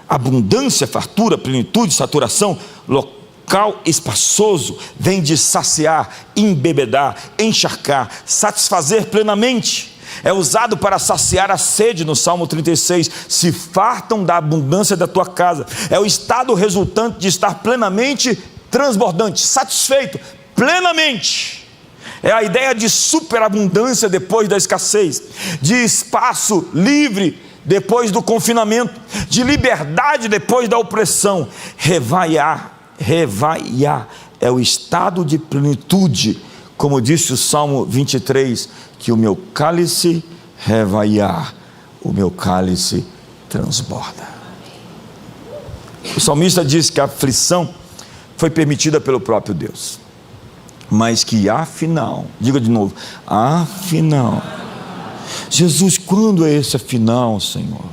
abundância, fartura, plenitude, saturação, local espaçoso, vem de saciar, embebedar, encharcar, satisfazer plenamente. É usado para saciar a sede no Salmo 36. Se fartam da abundância da tua casa. É o estado resultante de estar plenamente transbordante, satisfeito, plenamente. É a ideia de superabundância depois da escassez, de espaço livre depois do confinamento, de liberdade depois da opressão. Revaiar é o estado de plenitude, como disse o Salmo 23, que o meu cálice revaiar, o meu cálice transborda. O salmista diz que a aflição foi permitida pelo próprio Deus. mas que afinal, diga de novo, afinal. Jesus, quando é esse afinal, Senhor?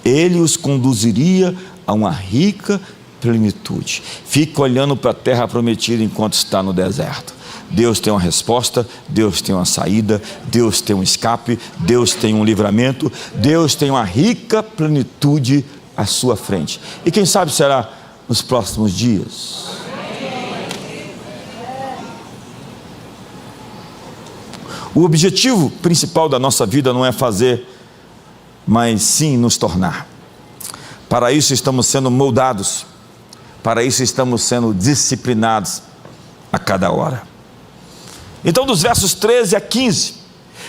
Ele os conduziria a uma rica plenitude. Fica olhando para a terra prometida enquanto está no deserto. Deus tem uma resposta, Deus tem uma saída, Deus tem um escape, Deus tem um livramento, Deus tem uma rica plenitude à sua frente. E quem sabe será nos próximos dias. O objetivo principal da nossa vida não é fazer, mas sim nos tornar. Para isso estamos sendo moldados, para isso estamos sendo disciplinados a cada hora. Então, dos versos 13 a 15,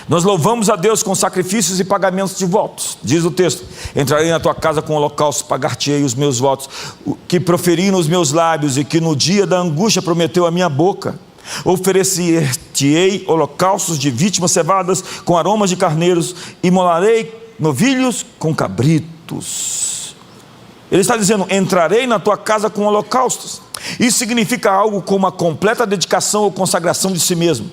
nós louvamos a Deus com sacrifícios e pagamentos de votos. Diz o texto: entrarei na tua casa com holocausto, pagar-te-ei os meus votos, que proferi nos meus lábios e que no dia da angústia prometeu a minha boca. Oferecer-te-ei holocaustos de vítimas cevadas com aromas de carneiros, e molarei novilhos com cabritos. Ele está dizendo: entrarei na tua casa com holocaustos. Isso significa algo como uma completa dedicação ou consagração de si mesmo.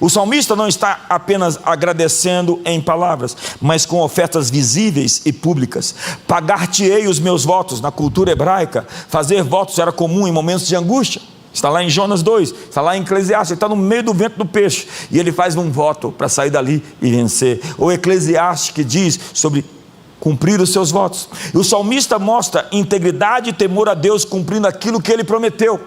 O salmista não está apenas agradecendo em palavras, mas com ofertas visíveis e públicas. Pagar-te-ei os meus votos. Na cultura hebraica, fazer votos era comum em momentos de angústia. Está lá em Jonas 2, está lá em Eclesiastes, ele está no meio do vento do peixe, e ele faz um voto para sair dali e vencer. Ou Eclesiastes, que diz sobre cumprir os seus votos. E o salmista mostra integridade e temor a Deus, cumprindo aquilo que ele prometeu.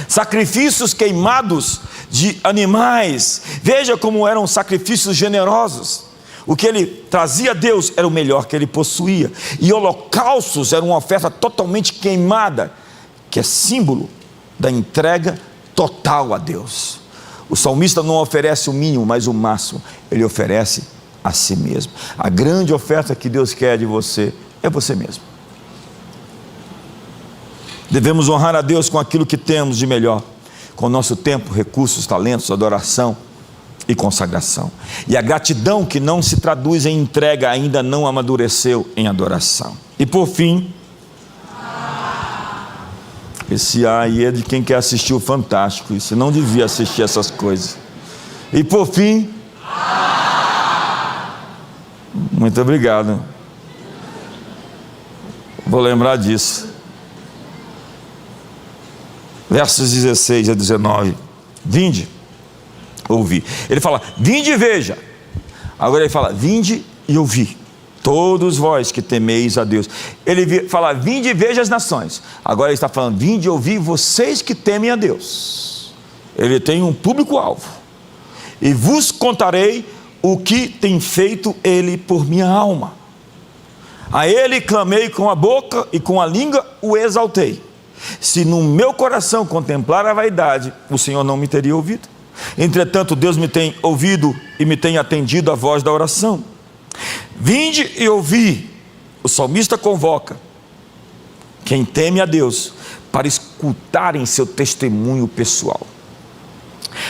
Sacrifícios queimados de animais, veja como eram sacrifícios generosos. O que ele trazia a Deus era o melhor que ele possuía. E holocaustos era uma oferta totalmente queimada, que é símbolo da entrega total a Deus. O salmista não oferece o mínimo, mas o máximo. Ele oferece a si mesmo. A grande oferta que Deus quer de você é você mesmo. Devemos honrar a Deus com aquilo que temos de melhor, com o nosso tempo, recursos, talentos, adoração e consagração. E a gratidão que não se traduz em entrega ainda não amadureceu em adoração. E por fim, esse aí é de quem quer assistir o Fantástico. Você não devia assistir essas coisas. E por fim, muito obrigado. Vou lembrar disso. Versos 16 a 19. Vinde, ouvi. Ele fala, vinde e veja. Agora ele fala, vinde e ouvi. Todos vós que temeis a Deus. Ele fala, vinde e veja as nações. Agora ele está falando, vinde e ouvi vocês que temem a Deus. Ele tem um público-alvo. E vos contarei o que tem feito ele por minha alma. A ele clamei com a boca e com a língua o exaltei. Se no meu coração contemplar a vaidade, o Senhor não me teria ouvido. Entretanto, Deus me tem ouvido e me tem atendido a voz da oração. Vinde e ouvi. O salmista convoca quem teme a Deus para escutarem seu testemunho pessoal.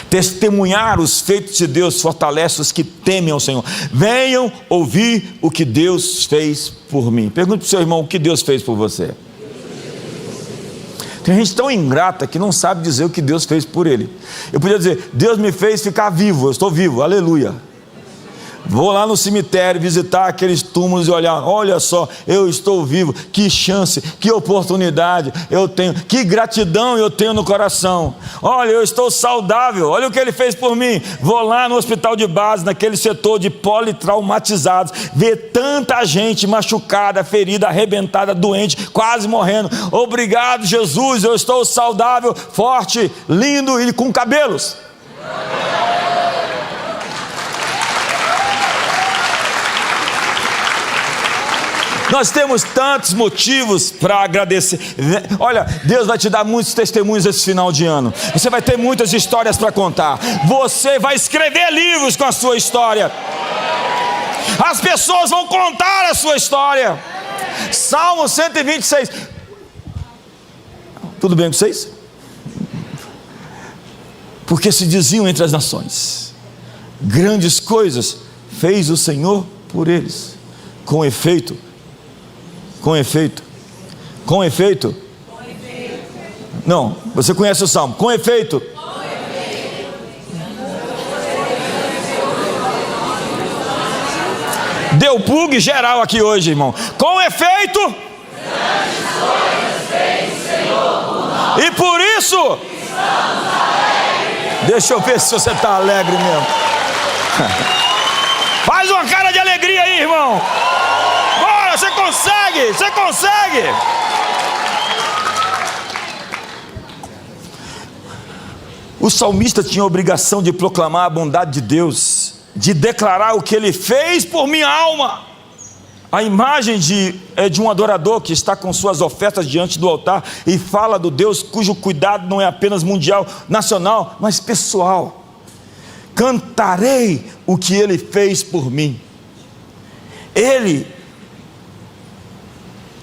Testemunhar os feitos de Deus fortalece os que temem ao Senhor. Venham ouvir o que Deus fez por mim. Pergunte para o seu irmão o que Deus fez por você. Tem gente tão ingrata que não sabe dizer o que Deus fez por ele. Eu podia dizer, Deus me fez ficar vivo, eu estou vivo, aleluia. Vou lá no cemitério visitar aqueles túmulos e olhar, olha só, eu estou vivo, que chance, que oportunidade eu tenho, que gratidão eu tenho no coração. Olha, eu estou saudável, olha o que ele fez por mim. Vou lá no hospital de base, naquele setor de politraumatizados, ver tanta gente machucada, ferida, arrebentada, doente, quase morrendo. Obrigado, Jesus, eu estou saudável, forte, lindo e com cabelos. Nós temos tantos motivos para agradecer. Olha, Deus vai te dar muitos testemunhos esse final de ano. Você vai ter muitas histórias para contar. Você vai escrever livros com a sua história. As pessoas vão contar a sua história. Salmo 126. Tudo bem com vocês? Porque se diziam entre as nações, grandes coisas fez o Senhor por eles. Com efeito, Não, você conhece o salmo. Com efeito. Deu bug geral aqui hoje, irmão. Com efeito. Grandes coisas fez o Senhor por nós. E por isso estamos alegres. Deixa eu ver se você está alegre mesmo. Faz uma cara de alegria aí, irmão. Bora, você consegue, você consegue. O salmista tinha a obrigação de proclamar a bondade de Deus, de declarar o que Ele fez por minha alma. A imagem é de um adorador que está com suas ofertas diante do altar e fala do Deus cujo cuidado não é apenas mundial, nacional, mas pessoal. Cantarei o que Ele fez por mim.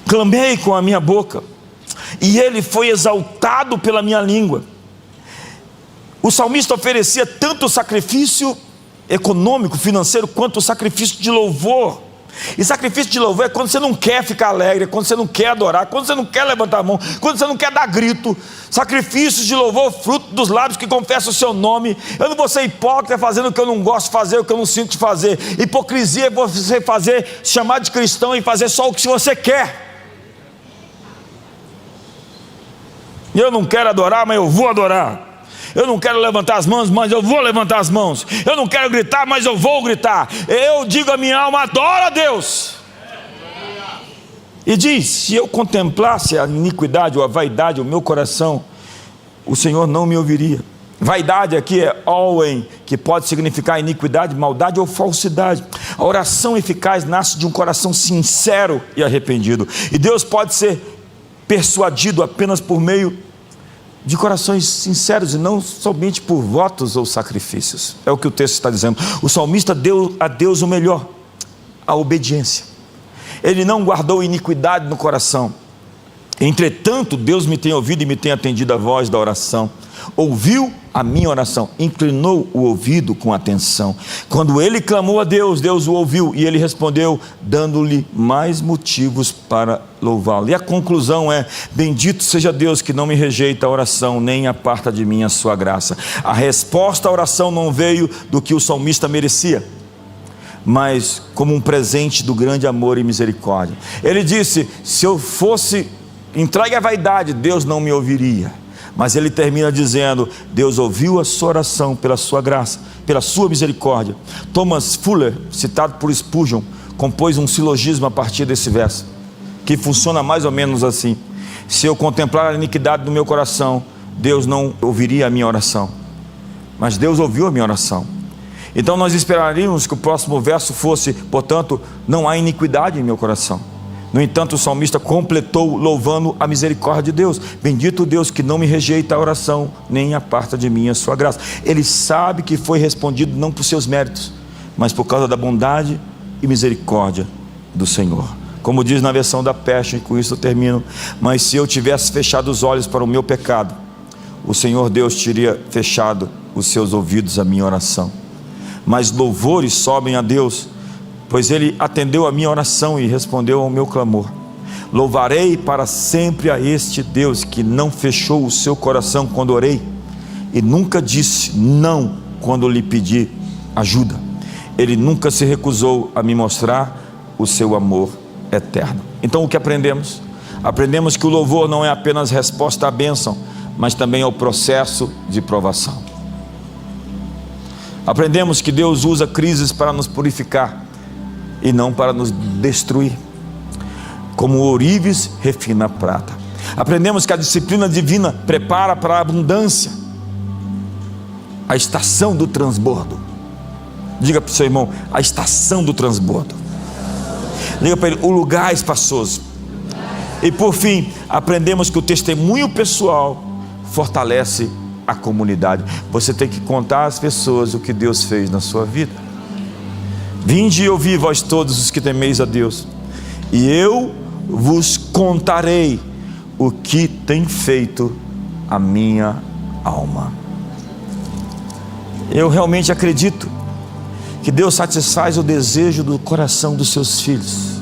Clamei com a minha boca e Ele foi exaltado pela minha língua. O salmista oferecia tanto sacrifício econômico, financeiro, quanto o sacrifício de louvor. E sacrifício de louvor é quando você não quer ficar alegre, é quando você não quer adorar, quando você não quer levantar a mão, quando você não quer dar grito. Sacrifícios de louvor, fruto dos lábios que confessam o seu nome. Eu não vou ser hipócrita fazendo o que eu não gosto de fazer, o que eu não sinto de fazer. Hipocrisia é você chamar de cristão e fazer só o que você quer. Eu não quero adorar, mas eu vou adorar. Eu não quero levantar as mãos, mas eu vou levantar as mãos. Eu não quero gritar, mas eu vou gritar. Eu digo a minha alma, adora a Deus. E diz, se eu contemplasse a iniquidade ou a vaidade, o meu coração, o Senhor não me ouviria. Vaidade aqui é always, que pode significar iniquidade, maldade ou falsidade. A oração eficaz nasce de um coração sincero e arrependido. E Deus pode ser persuadido apenas por meio de corações sinceros e não somente por votos ou sacrifícios. É o que o texto está dizendo. O salmista deu a Deus o melhor, a obediência. Ele não guardou iniquidade no coração. Entretanto, Deus me tem ouvido e me tem atendido a voz da oração. Ouviu a minha oração, inclinou o ouvido com atenção. Quando ele clamou a Deus, Deus o ouviu e ele respondeu, dando-lhe mais motivos para louvá-lo. E a conclusão é, bendito seja Deus que não me rejeita a oração, nem aparta de mim a sua graça. A resposta à oração não veio do que o salmista merecia, mas como um presente do grande amor e misericórdia. Ele disse, se eu fosse entregue à vaidade, Deus não me ouviria. Mas ele termina dizendo, Deus ouviu a sua oração pela sua graça, pela sua misericórdia. Thomas Fuller, citado por Spurgeon, compôs um silogismo a partir desse verso, que funciona mais ou menos assim: se eu contemplar a iniquidade do meu coração, Deus não ouviria a minha oração, mas Deus ouviu a minha oração. Então nós esperaríamos que o próximo verso fosse, portanto, não há iniquidade em meu coração. No entanto, o salmista completou louvando a misericórdia de Deus. Bendito Deus que não me rejeita a oração, nem aparta de mim a sua graça. Ele sabe que foi respondido não por seus méritos, mas por causa da bondade e misericórdia do Senhor. Como diz na versão da Passion, e com isso eu termino: mas se eu tivesse fechado os olhos para o meu pecado, o Senhor Deus teria fechado os seus ouvidos à minha oração. Mas louvores sobem a Deus, pois Ele atendeu a minha oração e respondeu ao meu clamor. Louvarei para sempre a este Deus que não fechou o seu coração quando orei e nunca disse não quando lhe pedi ajuda. Ele nunca se recusou a me mostrar o seu amor eterno. Então o que aprendemos? Aprendemos que o louvor não é apenas resposta à bênção, mas também ao processo de provação. Aprendemos que Deus usa crises para nos purificar e não para nos destruir, como o ourives refina a prata. Aprendemos que a disciplina divina prepara para a abundância, a estação do transbordo. Diga para o seu irmão, a estação do transbordo. Diga para ele, o lugar espaçoso. E por fim, aprendemos que o testemunho pessoal fortalece a comunidade. Você tem que contar às pessoas o que Deus fez na sua vida. Vinde e ouvi, vós todos os que temeis a Deus, e eu vos contarei o que tem feito a minha alma. Eu realmente acredito que Deus satisfaz o desejo do coração dos seus filhos.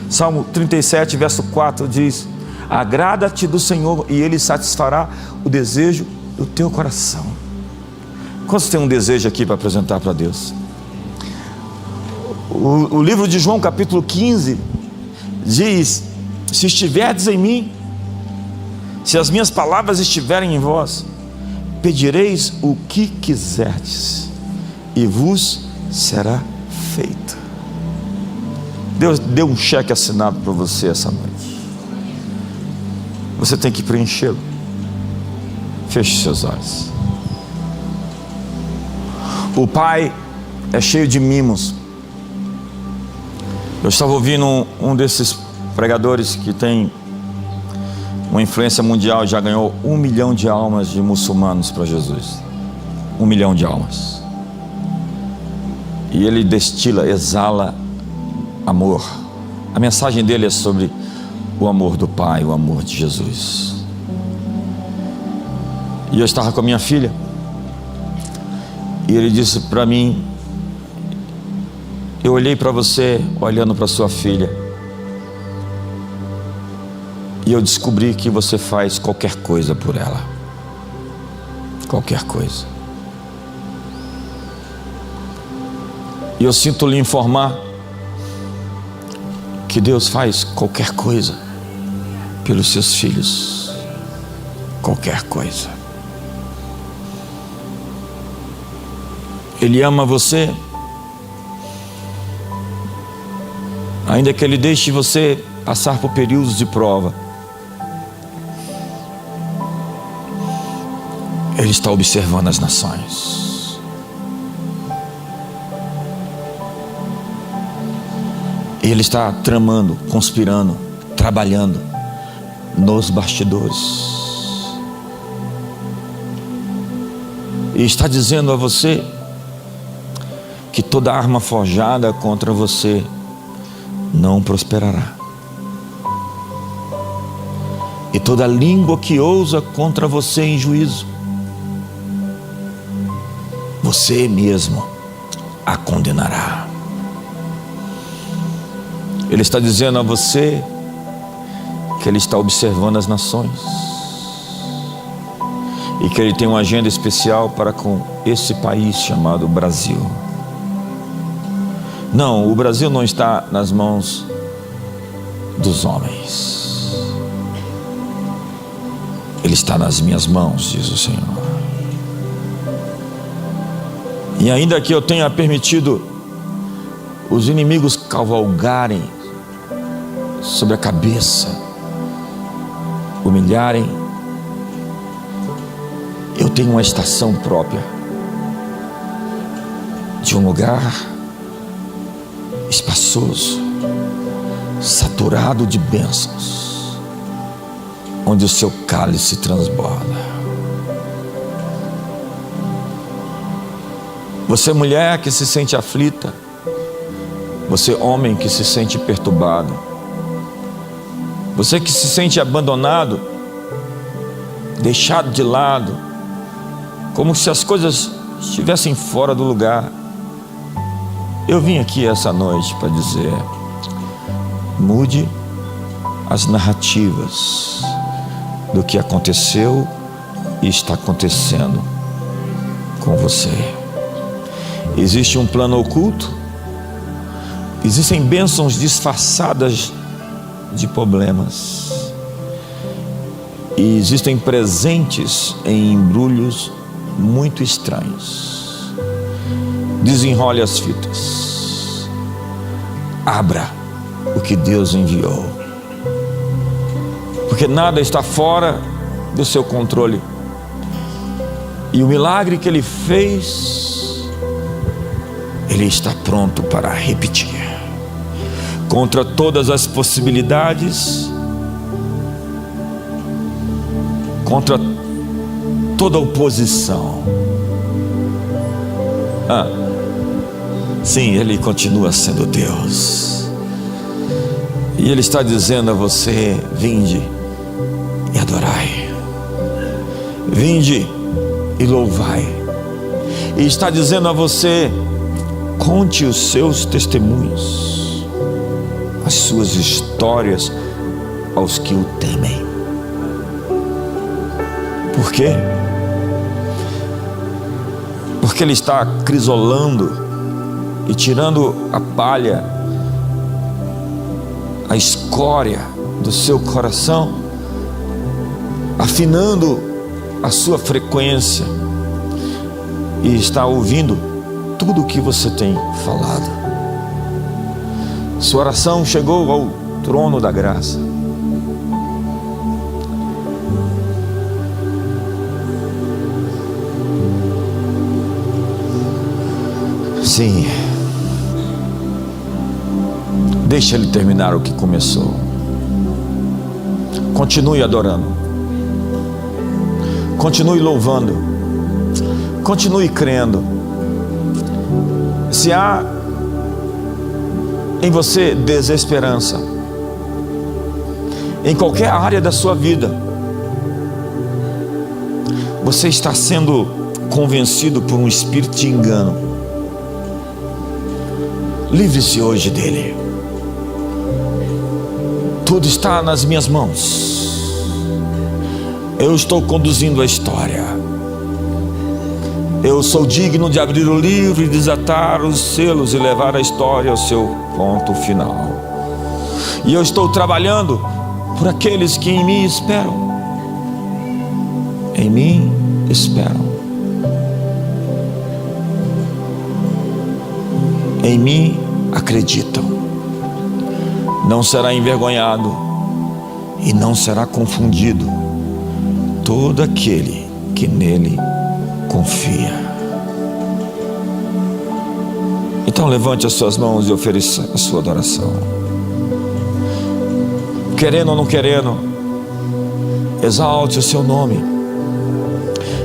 Salmo 37, verso 4 diz: Agrada-te do Senhor e Ele satisfará o desejo do teu coração. Quantos tem um desejo aqui para apresentar para Deus? O livro de João, capítulo 15, diz: se estiverdes em mim, se as minhas palavras estiverem em vós, pedireis o que quiserdes e vos será feito. Deus deu um cheque assinado para você essa noite. Você tem que preenchê-lo. Feche seus olhos. O Pai é cheio de mimos. Eu estava ouvindo um desses pregadores que tem uma influência mundial, já ganhou 1 milhão de almas de muçulmanos para Jesus. 1 milhão de almas. E ele destila, exala amor. A mensagem dele é sobre o amor do Pai, o amor de Jesus. E eu estava com a minha filha, e ele disse para mim: eu olhei para você olhando para sua filha, e eu descobri que você faz qualquer coisa por ela. Qualquer coisa. E eu sinto lhe informar que Deus faz qualquer coisa pelos seus filhos. Qualquer coisa. Ele ama você, ainda que Ele deixe você passar por períodos de prova. Ele está observando as nações. Ele está tramando, conspirando, trabalhando nos bastidores. E está dizendo a você que toda arma forjada contra você não prosperará. E toda língua que ousa contra você em juízo, você mesmo a condenará. Ele está dizendo a você que Ele está observando as nações e que Ele tem uma agenda especial para com esse país chamado Brasil. Não, o Brasil não está nas mãos dos homens. Ele está nas minhas mãos, diz o Senhor. E ainda que eu tenha permitido os inimigos cavalgarem sobre a cabeça, humilharem, eu tenho uma estação própria de um lugar espaçoso, saturado de bênçãos, onde o seu cálice transborda. Você, mulher que se sente aflita, você, homem que se sente perturbado, você que se sente abandonado, deixado de lado, como se as coisas estivessem fora do lugar, eu vim aqui essa noite para dizer: mude as narrativas do que aconteceu e está acontecendo com você. Existe um plano oculto, existem bênçãos disfarçadas de problemas, e existem presentes em embrulhos muito estranhos. Desenrole as fitas, abra o que Deus enviou, porque nada está fora do seu controle, e o milagre que Ele fez, Ele está pronto para repetir. Contra todas as possibilidades, contra toda oposição. Sim, Ele continua sendo Deus. E Ele está dizendo a você: vinde e adorai, vinde e louvai. E está dizendo a você: conte os seus testemunhos, as suas histórias aos que o temem. Por quê? Porque Ele está crisolando e tirando a palha, a escória do seu coração, afinando a sua frequência, e está ouvindo tudo o que você tem falado. Sua oração chegou ao trono da graça. Sim, deixa Ele terminar o que começou. Continue adorando, continue louvando, continue crendo. Se há em você desesperança, em qualquer área da sua vida, você está sendo convencido por um espírito de engano, livre-se hoje dele. Tudo está nas minhas mãos. Eu estou conduzindo a história. Eu sou digno de abrir o livro e desatar os selos e levar a história ao seu ponto final. E eu estou trabalhando por aqueles que em mim esperam. Em mim esperam. Em mim acreditam. Não será envergonhado e não será confundido todo aquele que nele confia. Então levante as suas mãos e ofereça a sua adoração. Querendo ou não querendo, exalte o seu nome.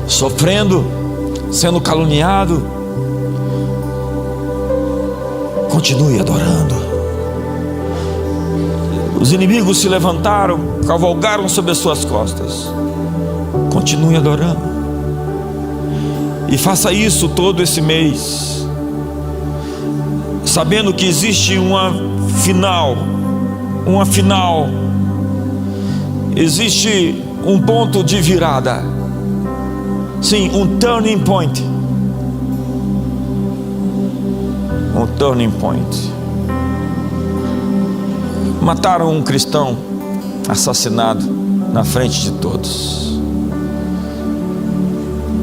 Sofrendo, sendo caluniado, continue adorando. Os inimigos se levantaram, cavalgaram sobre as suas costas. Continue adorando. E faça isso todo esse mês, sabendo que existe uma final, existe um ponto de virada. Sim, um turning point. Um turning point. Mataram um cristão assassinado na frente de todos.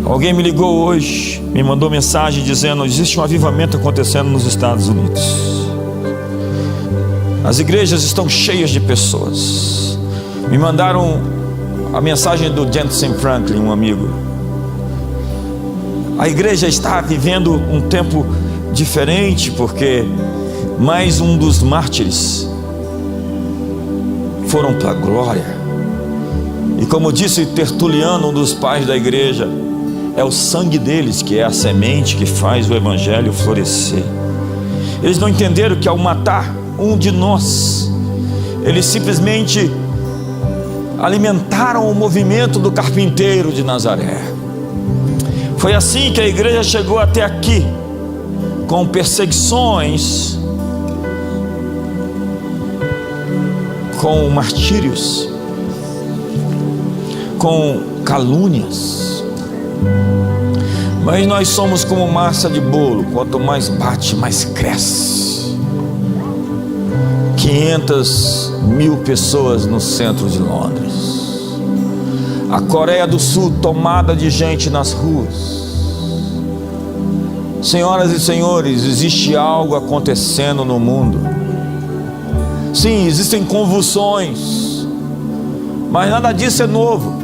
Alguém me ligou hoje, me mandou mensagem dizendo: existe um avivamento acontecendo nos Estados Unidos. As igrejas estão cheias de pessoas. Me mandaram a mensagem do Jentezen Franklin, um amigo. A igreja está vivendo um tempo diferente, porque mais um dos mártires foram para a glória. E como disse Tertuliano, um dos pais da igreja, é o sangue deles que é a semente que faz o evangelho florescer. Eles não entenderam que ao matar um de nós, eles simplesmente alimentaram o movimento do carpinteiro de Nazaré. Foi assim que a igreja chegou até aqui, com perseguições, com martírios, com calúnias. Mas nós somos como massa de bolo, quanto mais bate, mais cresce. 500.000 pessoas no centro de Londres. A Coreia do Sul tomada de gente nas ruas. Senhoras e senhores, existe algo acontecendo no mundo. Sim, existem convulsões, mas nada disso é novo.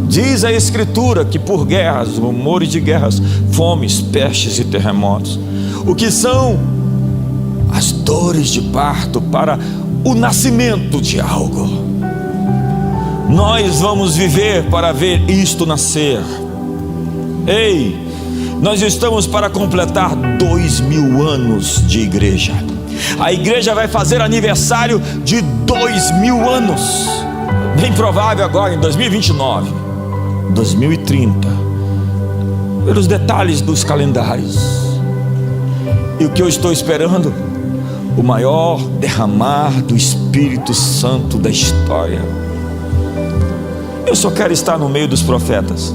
Diz a Escritura que por guerras, rumores de guerras, fomes, pestes e terremotos, o que são as dores de parto para o nascimento de algo. Nós vamos viver para ver isto nascer. Ei, nós estamos para completar 2000 anos de igreja. A igreja vai fazer aniversário de 2000 anos. Bem provável agora em 2029, 2030, pelos detalhes dos calendários. E o que eu estou esperando? o maior derramar do Espírito Santo da história. Eu só quero estar no meio dos profetas.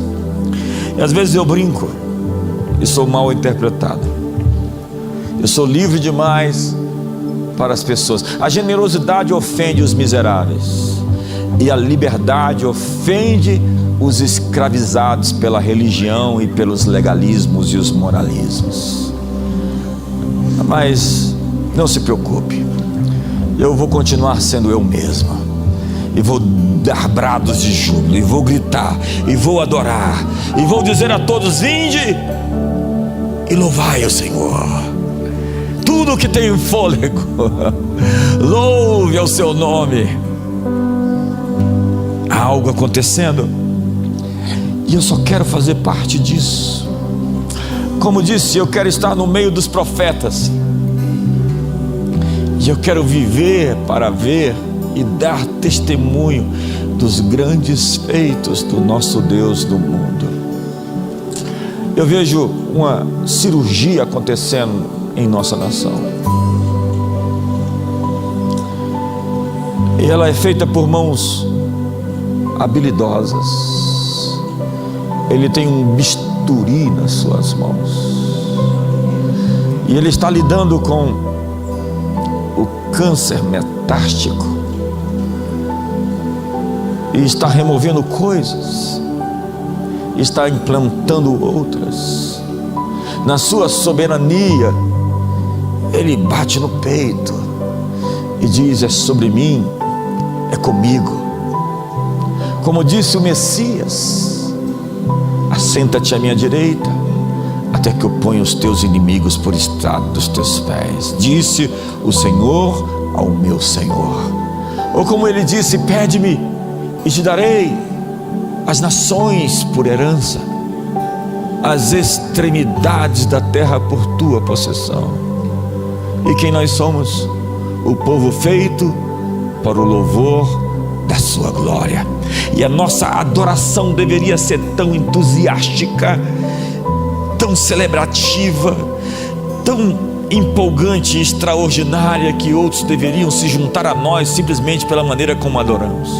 E às vezes eu brinco e sou mal interpretado. Eu sou livre demais para as pessoas. A generosidade ofende os miseráveis, e a liberdade ofende os escravizados pela religião e pelos legalismos e os moralismos. Mas não se preocupe, eu vou continuar sendo eu mesmo, e vou dar brados de júbilo, e vou gritar, e vou adorar, e vou dizer a todos: vinde e louvai o Senhor, tudo que tem fôlego, louve ao seu nome. Há algo acontecendo, e eu só quero fazer parte disso. Como disse, eu quero estar no meio dos profetas, e eu quero viver para ver e dar testemunho dos grandes feitos do nosso Deus no mundo. Eu vejo uma cirurgia acontecendo em nossa nação, e ela é feita por mãos habilidosas. Ele tem um bisturi nas suas mãos, e ele está lidando com o câncer metástico, e está removendo coisas, está implantando outras. Na sua soberania, ele bate no peito e diz: é sobre mim, é comigo. Como disse o Messias: assenta-te à minha direita, até que eu ponha os teus inimigos por estrado dos teus pés. Disse o Senhor ao meu Senhor. Ou como ele disse: pede-me e te darei as nações por herança, as extremidades da terra por tua possessão. E quem nós somos? O povo feito para o louvor da sua glória. E a nossa adoração deveria ser tão entusiástica, tão celebrativa, tão empolgante e extraordinária, que outros deveriam se juntar a nós simplesmente pela maneira como adoramos.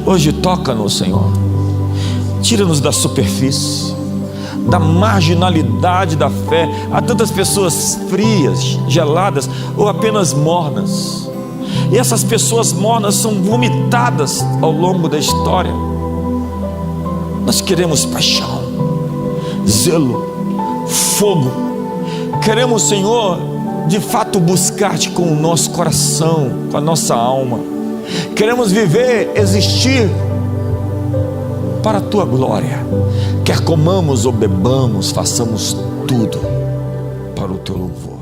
Hoje toca-nos, Senhor, tira-nos da superfície, da marginalidade da fé. Há tantas pessoas frias, geladas ou apenas mornas, e essas pessoas mornas são vomitadas ao longo da história. Nós queremos paixão, zelo, fogo. Queremos, Senhor, de fato buscar-te com o nosso coração, com a nossa alma. Queremos viver, existir para a tua glória. Quer comamos ou bebamos, façamos tudo para o teu louvor.